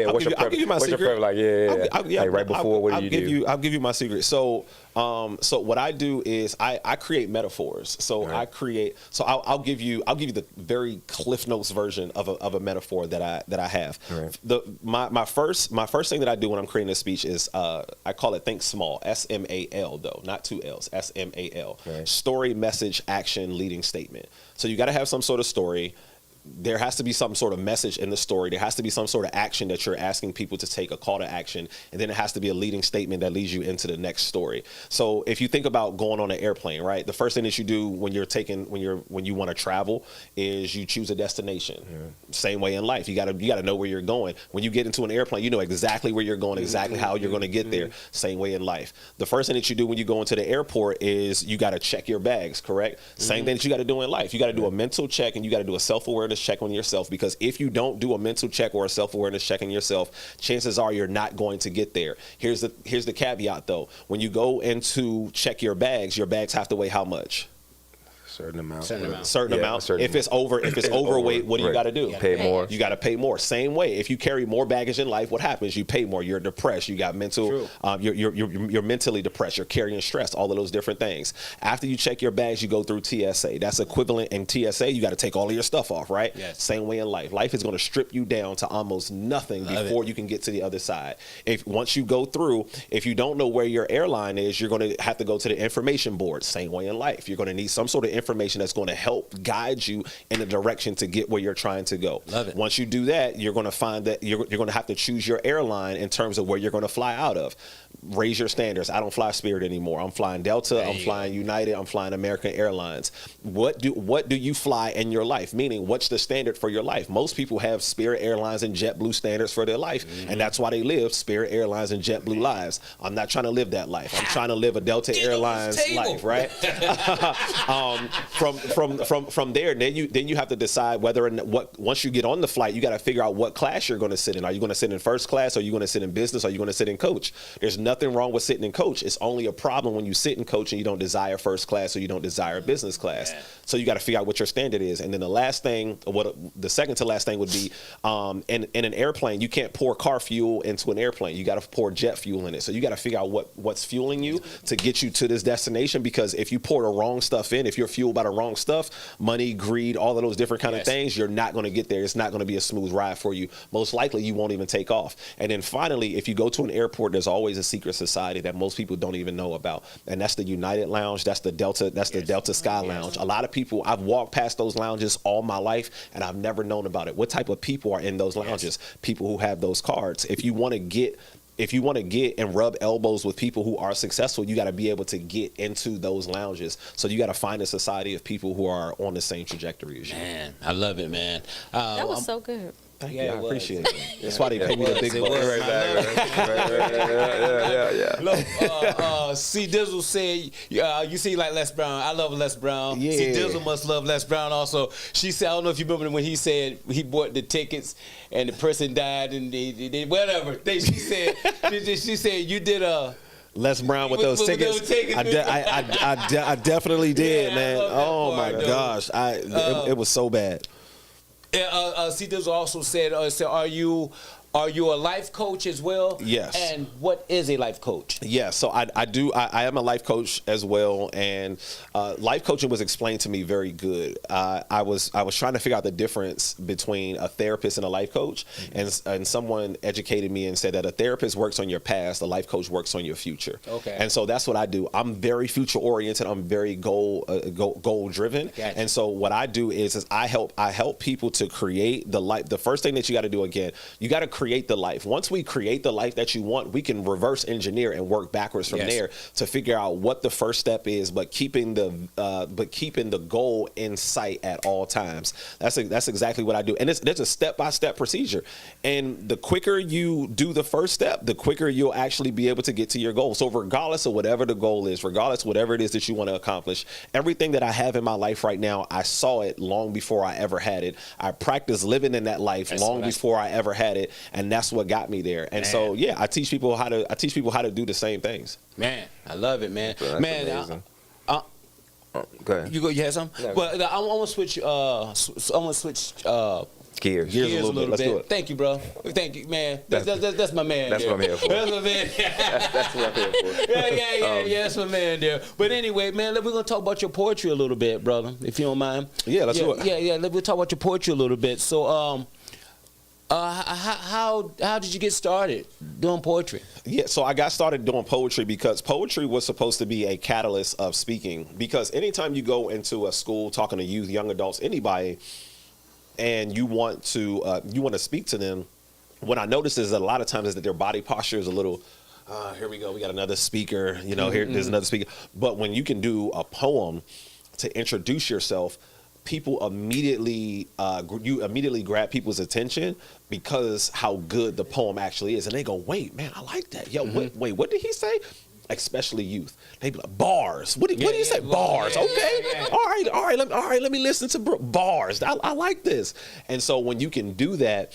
give you my secret. Like right before, what do you do? I'll give you my secret. So what I do is I create metaphors. So I'll give you the very Cliff Notes version of a metaphor that I have. Right. My first thing that I do when I'm creating a speech is I call it think small, SMAL though, not 2 L's, SMAL. Right. Story, message, action, leading statement. So you got to have some sort of story. there has to be some sort of message in the story. There has to be some sort of action that you're asking people to take, a call to action, and then it has to be a leading statement that leads you into the next story. So if you think about going on an airplane, right, the first thing that you do when you want to travel is you choose a destination. Same way in life, you gotta know where you're going. When you get into an airplane, you know exactly where you're going, exactly how you're going to get there. Same way in life. The first thing that you do when you go into the airport is you got to check your bags, correct? Same thing that you got to do in life. You got to do a mental check, and you got to do a self-awareness check on yourself, because if you don't do a mental check or a self-awareness check on yourself, chances are you're not going to get there. Here's the caveat though. When you go into check your bags have to weigh how much? Certain amount. If it's overweight, what do you got to do? Pay more. You got to pay more. Same way, if you carry more baggage in life, what happens? You pay more. You're depressed. You got mental. You're mentally depressed. You're carrying stress. All of those different things. After you check your bags, you go through TSA. That's equivalent in TSA. You got to take all of your stuff off, right? Yes. Same way in life. Life is going to strip you down to almost nothing before you can get to the other side. Once you go through, if you don't know where your airline is, you're going to have to go to the information board. Same way in life. You're going to need some sort of information that's going to help guide you in a direction to get where you're trying to go. Love it. Once you do that, you're going to find that you're going to have to choose your airline in terms of where you're going to fly out of. Raise your standards. I don't fly Spirit anymore. I'm flying Delta. I'm flying United. I'm flying American Airlines. What do you fly in your life? Meaning, what's the standard for your life? Most people have Spirit Airlines and JetBlue standards for their life, and that's why they live Spirit Airlines and JetBlue lives. I'm not trying to live that life. I'm trying to live a Delta Airlines life, right? From there, then you have to decide whether and once you get on the flight, you got to figure out what class you're going to sit in. Are you going to sit in first class? Are you going to sit in business? Are you going to sit in coach? There's nothing wrong with sitting in coach. It's only a problem when you sit in coach and you don't desire first class or you don't desire business class. Yeah. So you got to figure out what your standard is. And then the second to last thing would be in an airplane, you can't pour car fuel into an airplane. You got to pour jet fuel in it. So you got to figure out what's fueling you to get you to this destination, because if you pour the wrong stuff in, if you're fueled by the wrong stuff, money, greed, all of those different kind of things, you're not going to get there. It's not going to be a smooth ride for you. Most likely you won't even take off. And then finally, if you go to an airport, there's always a secret society that most people don't even know about. And that's the United Lounge. That's the Delta Sky Lounge. A lot of people, I've walked past those lounges all my life and I've never known about it. What type of people are in those lounges? People who have those cards. If you want to get and rub elbows with people who are successful, you got to be able to get into those lounges. So you got to find a society of people who are on the same trajectory as you. Man, I love it, man. That was so good. Thank you. I appreciate it. That's why they pay me the big bucks. Look, C Dizzle said, you see like Les Brown. I love Les Brown. Yeah. C Dizzle must love Les Brown also. She said, I don't know if you remember when he said he bought the tickets and the person died and they whatever. She said you did a Les Brown with those tickets. I definitely did, man. Oh my gosh, it was so bad. C Dizzle also said, are you a life coach as well? Yes. And what is a life coach? Yeah, so I am a life coach as well, and life coaching was explained to me very good. I was trying to figure out the difference between a therapist and a life coach, and someone educated me and said that a therapist works on your past, a life coach works on your future. Okay. And so that's what I do. I'm very future oriented. I'm very goal driven. Gotcha. And so what I do is I help people to create the life. The first thing that you got to do, again, you got to create the life. Once we create the life that you want, we can reverse engineer and work backwards from there to figure out what the first step is, but keeping the goal in sight at all times. That's exactly what I do. And there's a step-by-step procedure. And the quicker you do the first step, the quicker you'll actually be able to get to your goal. So regardless of whatever the goal is, regardless of whatever it is that you want to accomplish, everything that I have in my life right now, I saw it long before I ever had it. I practiced living in that life long before I ever had it. And that's what got me there. And so, yeah, I teach people how to do the same things. Man, I love it, man. That's amazing. Go ahead. You had something? Yeah. Well, I want to switch. I want to switch gears a little bit. Let's do it. Thank you, bro. Thank you, man. That's my man. That's there. what I'm here for. That's my man. That's what I'm here for. Yeah. That's my man there. But anyway, man, we're gonna talk about your poetry a little bit, brother, if you don't mind. Yeah, let's do it. Yeah. We'll talk about your poetry a little bit. So, how did you get started doing poetry? Yeah, so I got started doing poetry because poetry was supposed to be a catalyst of speaking. Because anytime you go into a school talking to youth, young adults, anybody, and you want to speak to them, what I notice is that a lot of times is that their body posture is a little, here we go, we got another speaker, here, there's another speaker. But when you can do a poem to introduce yourself, people immediately grab people's attention because how good the poem actually is, and they go, wait, man, I like that. Yo, wait, what did he say? Especially youth, they be like, bars. What do you say? Bars. Okay. All right. Let me listen to bars. I like this. And so when you can do that,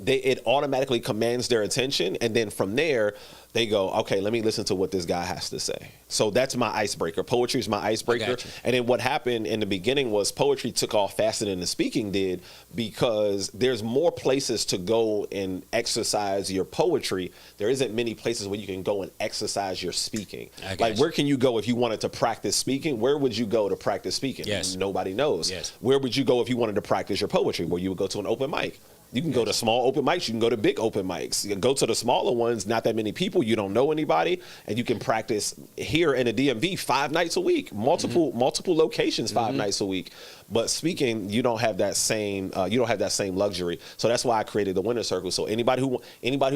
it automatically commands their attention, and then from there they go, okay, let me listen to what this guy has to say. So that's my icebreaker. Poetry is my icebreaker. And then what happened in the beginning was poetry took off faster than the speaking did, because there's more places to go and exercise your poetry. There isn't many places where you can go and exercise your speaking. Like, where can you go if you wanted to practice speaking? Where would you go to practice speaking? Yes. Nobody knows. Yes. Where would you go if you wanted to practice your poetry? Well, you would go to an open mic. You can go to small open mics. You can go to big open mics. You can go to the smaller ones, not that many people. You don't know anybody. And you can practice here in the DMV 5 nights a week, multiple locations 5 nights a week. But speaking, you don't have that same luxury. So that's why I created the Winner Circle. So anybody who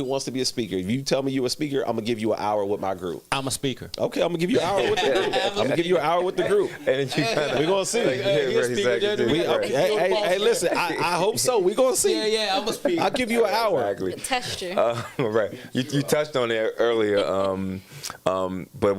wants to be a speaker, if you tell me you're a speaker, I'm gonna give you an hour with my group. I'm a speaker. Okay, I'm gonna give you an hour with the group. I'm gonna give you an hour with the group. We're gonna see. Hey, listen. I hope so. We're gonna see. Yeah, I'm a speaker. I'll give you an hour. Exactly. Test you. Right. You touched on it earlier. But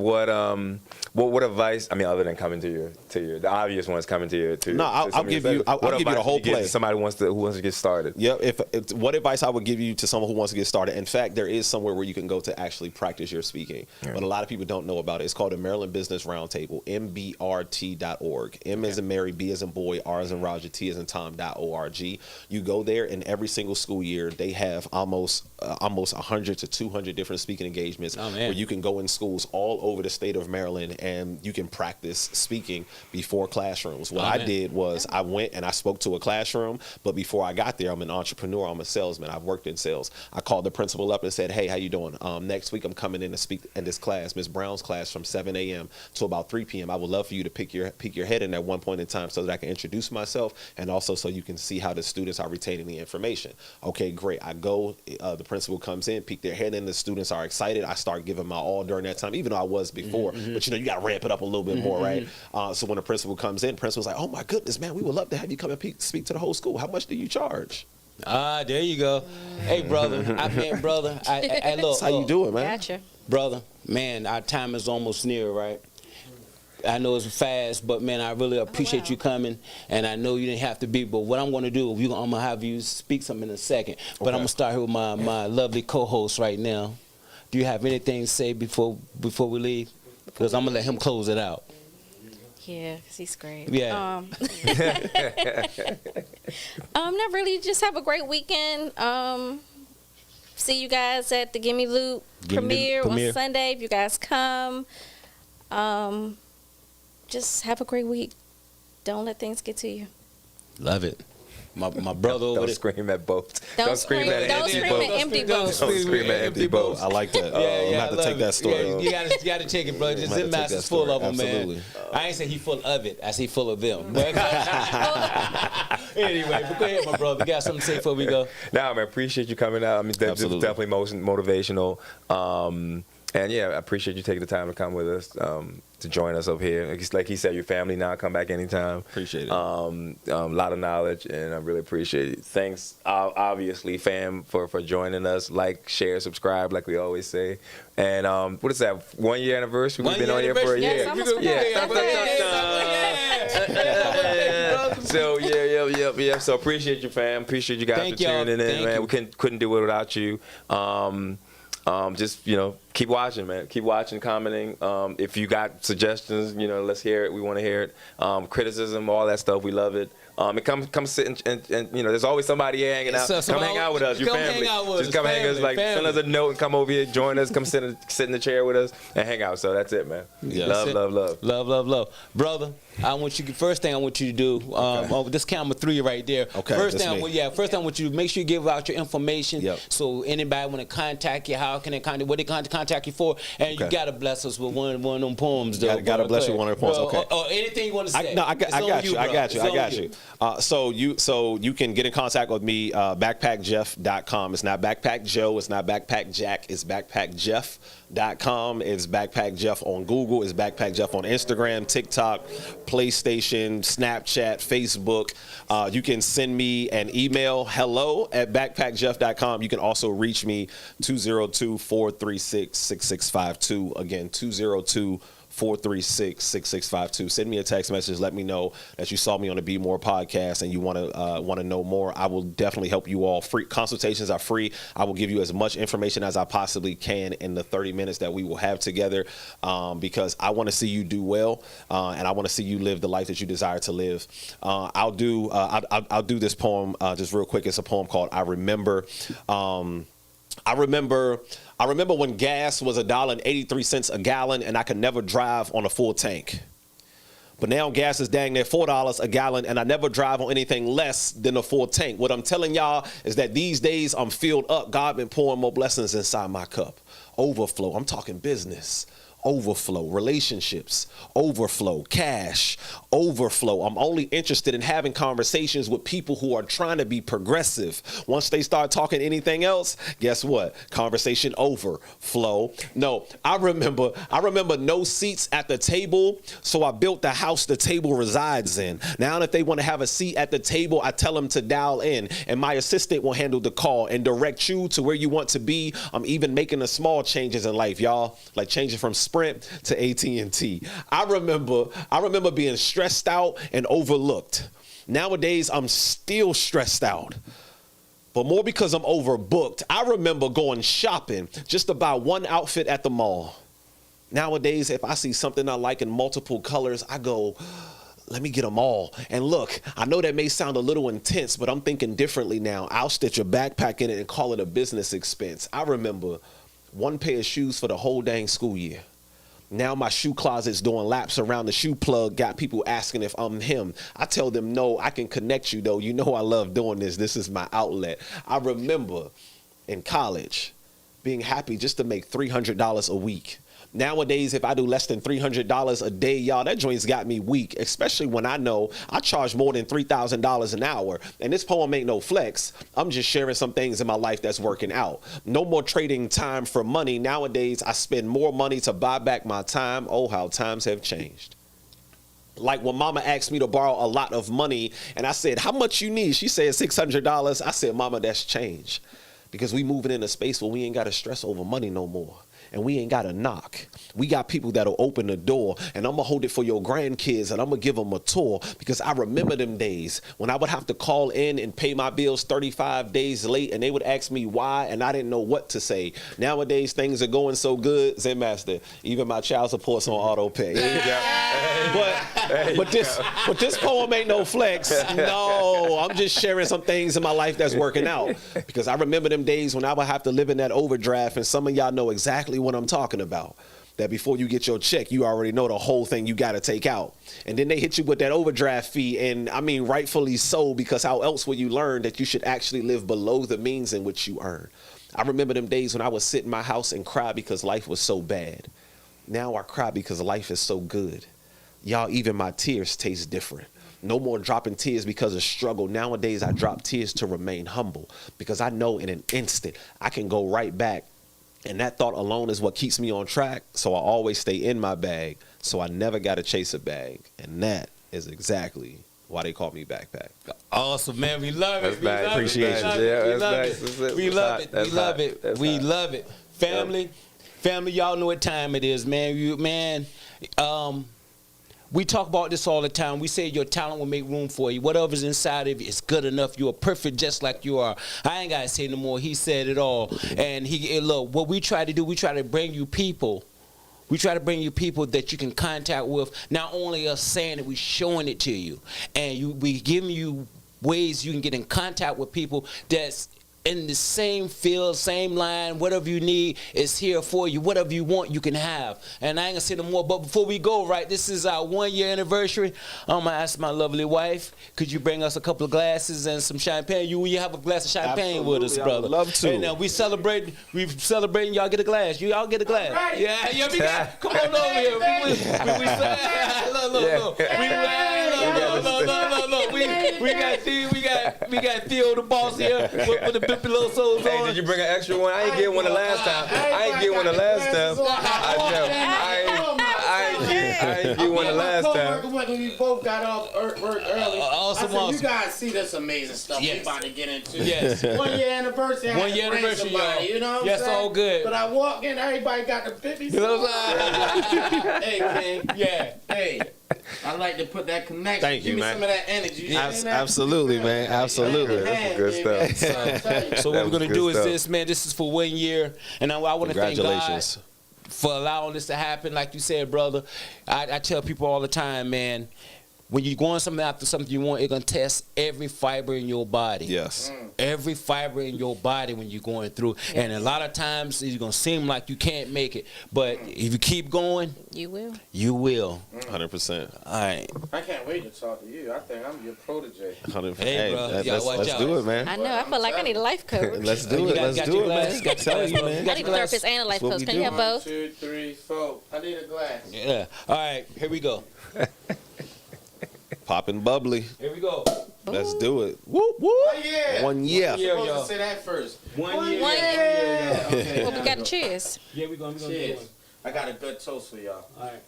what advice? I mean, other than coming to your the obvious ones coming to you. No, I'll give you the whole play. Somebody who wants to get started. Yep. If what advice I would give you to someone who wants to get started? In fact, there is somewhere where you can go to actually practice your speaking, but a lot of people don't know about it. It's called the Maryland Business Roundtable, mbrt.org. M as in Mary, B as in boy, R as in Roger, T as in Tom.org. You go there, and every single school year they have almost 100 to 200 different speaking engagements where you can go in schools all over the state of Maryland and you can practice speaking before classrooms. What I did was I went and I spoke to a classroom, but before I got there, I'm an entrepreneur, I'm a salesman, I've worked in sales. I called the principal up and said, hey, how you doing? Next week I'm coming in to speak in this class, Ms. Brown's class, from 7 a.m. to about 3 p.m. I would love for you to peek your head in at one point in time so that I can introduce myself, and also so you can see how the students are retaining the information. Okay, great. I go, the principal comes in, peek their head in, the students are excited. I start giving my all during that time, even though I was before, but you got to ramp it up a little bit more, right? So when the principal comes in, principal's like, oh my goodness, man, we would love to have you come and speak to the whole school. How much do you charge? There you go. Hey, brother. Brother. Hey, look. How you doing, man? Gotcha. Brother, man, our time is almost near, right? I know it's fast, but man, I really appreciate you coming, and I know you didn't have to be, but what I'm going to do, I'm going to have you speak something in a second, but I'm going to start here with my lovely co-host right now. Do you have anything to say before we leave? Because I'm going to let him close it out. Yeah, 'cause he's great. Yeah. Not really. Just have a great weekend. See you guys at the Gimme Loot premiere on Sunday. If you guys come, just have a great week. Don't let things get to you. Love it. My brother over there. Don't scream at boats. Don't scream at empty boats. Don't scream at empty boats. I like that. I'm have to take that story. Yeah, you got to take it, bro. Just them masters full of them, Absolutely. man. I ain't say he full of it. I say full of them. Anyway, but go ahead, my brother. You got something to say before we go? Nah, man, appreciate you coming out. I mean, this is definitely motivational. And yeah, I appreciate you taking the time to come with us, to join us up here. Like he said, your family now, come back anytime. Appreciate it. A lot of knowledge, and I really appreciate it. Thanks, obviously, fam, for joining us. Like, share, subscribe, like we always say. And what is that, 1 year anniversary? We've been on here for a year. So yeah. So appreciate you, fam. Appreciate you guys for tuning in, man. We couldn't do it without you. Just keep watching, man. Keep watching, commenting. If you got suggestions, let's hear it. We want to hear it. Criticism, all that stuff, we love it. And come sit and there's always somebody here hanging out. Come hang out with us, your family. Just come hang us, send us a note and come over here, join us, come sit in the chair with us and hang out. So that's it, man. Yes. Love. Love. Brother, First thing I want you to do, this camera 3 right there. Okay, first thing I want you to make sure you give out your information. Yep. So anybody want to contact you, how can they contact? What they contact you for? And you gotta bless us with one of them poems, though. Gotta bless you with one of the poems. Okay. Or anything you want to say. I got you. So you can get in contact with me. BackpackJeff.com. It's not Backpack Joe. It's not Backpack Jack. It's BackpackJeff.com. It's Backpack Jeff on Google. It's Backpack Jeff on Instagram, TikTok, PlayStation, Snapchat, Facebook. You can send me an email, hello@backpackjeff.com. You can also reach me 202-436-6652. Again, 202-436-6652. Send me a text message. Let me know that you saw me on the Bmore podcast and you want to know more. I will definitely help you all. Free consultations are free. I will give you as much information as I possibly can in the 30 minutes that we will have together, because I want to see you do well, and I want to see you live the life that you desire to live. I'll do this poem just real quick. It's a poem called "I Remember." I remember when gas was $1.83 a gallon and I could never drive on a full tank. But now gas is dang near $4 a gallon and I never drive on anything less than a full tank. What I'm telling y'all is that these days I'm filled up. God been pouring more blessings inside my cup. Overflow. I'm talking business. Overflow, relationships, overflow, cash, overflow. I'm only interested in having conversations with people who are trying to be progressive. Once they start talking anything else, guess what? Conversation overflow. No, I remember no seats at the table, so I built the house the table resides in. Now if they want to have a seat at the table, I tell them to dial in, and my assistant will handle the call and direct you to where you want to be. I'm even making the small changes in life, y'all, like changing from Sprint to AT&T. I remember being stressed out and overlooked. Nowadays, I'm still stressed out, but more because I'm overbooked. I remember going shopping just to buy one outfit at the mall. Nowadays, if I see something I like in multiple colors, I go, let me get them all. And look, I know that may sound a little intense, but I'm thinking differently now. I'll stitch a backpack in it and call it a business expense. I remember one pair of shoes for the whole dang school year. Now my shoe closet's doing laps around the shoe plug, got people asking if I'm him. I tell them, no, I can connect you though. You know I love doing this. This is my outlet. I remember in college being happy just to make $300 a week. Nowadays, if I do less than $300 a day, y'all, that joint's got me weak, especially when I know I charge more than $3,000 an hour. And this poem ain't no flex. I'm just sharing some things in my life that's working out. No more trading time for money. Nowadays, I spend more money to buy back my time. Oh, how times have changed. Like when mama asked me to borrow a lot of money and I said, how much you need? She said $600. I said, mama, that's change. Because we moving in a space where we ain't got to stress over money no more. And we ain't got to knock. We got people that'll open the door, and I'm going to hold it for your grandkids, and I'm going to give them a tour, because I remember them days when I would have to call in and pay my bills 35 days late, and they would ask me why, and I didn't know what to say. Nowadays, things are going so good, Zen Master, even my child support's on auto pay. But this poem ain't no flex. No, I'm just sharing some things in my life that's working out, because I remember them days when I would have to live in that overdraft, and some of y'all know exactly what I'm talking about. That before you get your check, you already know the whole thing you got to take out. And then they hit you with that overdraft fee. And I mean, rightfully so, because how else will you learn that you should actually live below the means in which you earn? I remember them days when I would sit in my house and cry because life was so bad. Now I cry because life is so good. Y'all, even my tears taste different. No more dropping tears because of struggle. Nowadays, I drop tears to remain humble, because I know in an instant I can go right back. And that thought alone is what keeps me on track. So I always stay in my bag. So I never got to chase a bag. And that is exactly why they call me Backpack. Awesome, man. We love it. Appreciate you. We love it. We love it. Family, y'all know what time it is, man. We talk about this all the time. We say your talent will make room for you. Whatever's inside of you is good enough. You are perfect just like you are. I ain't got to say no more. He said it all. And look, what we try to do, we try to bring you people. We try to bring you people that you can contact with. Not only us saying it, we showing it to you. And we giving you ways you can get in contact with people that's in the same field, same line. Whatever you need is here for you. Whatever you want, you can have. And I ain't gonna say no more. But before we go, right, this is our 1-year anniversary. I'm gonna ask my lovely wife, could you bring us a couple of glasses and some champagne? You have a glass of champagne with us, brother. I would love to. And we celebrating. Y'all get a glass. Y'all get a glass. Right. Yeah. We got. Come on over here. Look. We got Theo the boss here with the below souls on. Hey, did you bring an extra one? I ain't get one the last time. I ain't get one the last time. I ain't get one the last time. When we both got off work early, Awesome. You guys see this amazing stuff we about to get into. Yes. 1 year anniversary. 1 year anniversary, y'all. You know what I'm saying? Yes, all good. But I walk in, everybody got the 50. Hey, King. Yeah. Hey. I like to put that connection. Thank you, Give me man. some of that energy. Absolutely, man. Absolutely. That's good stuff. So what we're gonna do is stuff. this, man. This is for 1 year, and I want to thank God Congratulations. for allowing this to happen. Like you said, brother, I tell people all the time, man. When you're going something after something you want, it's going to test every fiber in your body. Yes. Every fiber in your body when you're going through. Yes. And a lot of times it's going to seem like you can't make it. But if you keep going, you will. You will. 100%. All right. I can't wait to talk to you. I think I'm your protege. 100%. Hey, bro. Let's do it, man. I know. I feel like I need a life coach. Let's do it. Let's do it, man. Got Tell you, man. I need a therapist and a life coach. Can you have both? 1, 2, 3, 4. I need a glass. Yeah. All right. Here we go. Popping bubbly. Here we go. Let's do it. Whoop, whoop. 1 year. 1 year. You're supposed to say that first. 1 year. 1 year. Okay. Well, we got to cheers. Yeah, we're going to do Cheers. one. I got a good toast for y'all. All right.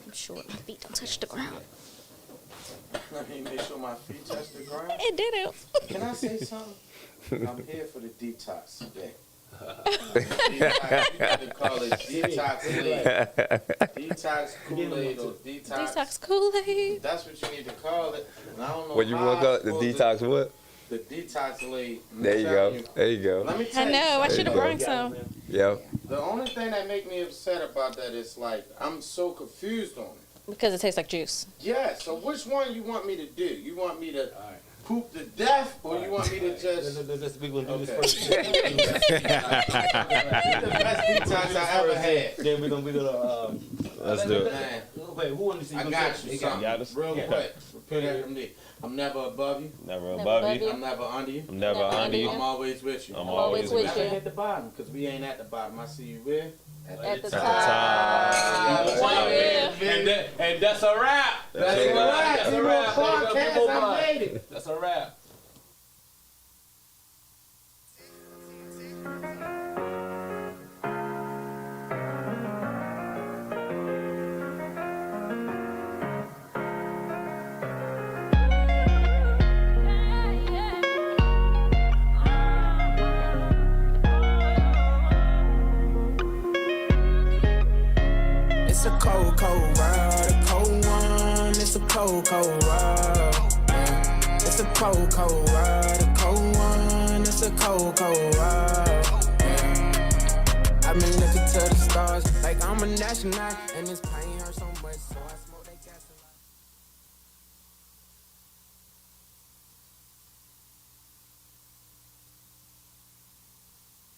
I'm short. My feet don't touch the ground. Let me make sure my feet touch the ground. It didn't. Can I say something? I'm here for the detox today. Detox, you got to call it detox Kool-Aid. Detox Kool-Aid or Detox Kool-Aid. That's what you need to call it. And I don't know What you want to call it? The detox what? The detox Kool-Aid. There you go. There you go. Let me I tell you know. I something. should have brought some. Yep. The only thing that make me upset about that is like I'm so confused on it. Because it tastes like juice. Yeah, so which one you want me to do? You want me to poop to death, or you want me to just... Let's do this Okay. first. The best detox I ever had. Then we're gonna Let's do it. Man, wait, who wants to see? I got you something. got us? Real quick. Repeat after me. I'm never above you. Never Never above above you. I'm never under you. I'm never under you. I'm always with you. I'm always with Never you. hit the bottom, because we ain't at the bottom. I see you where? At the top. top. And that's a wrap. That's a wrap. That's a wrap. Podcast, I made it. That's a wrap. It's a cold, cold world, a cold one. It's a cold, cold world. Yeah. It's a cold, cold world, a cold one. It's a cold, cold world. Yeah. I've been looking to the stars like I'm a astronaut, and this pain hurts so much, so I smoke.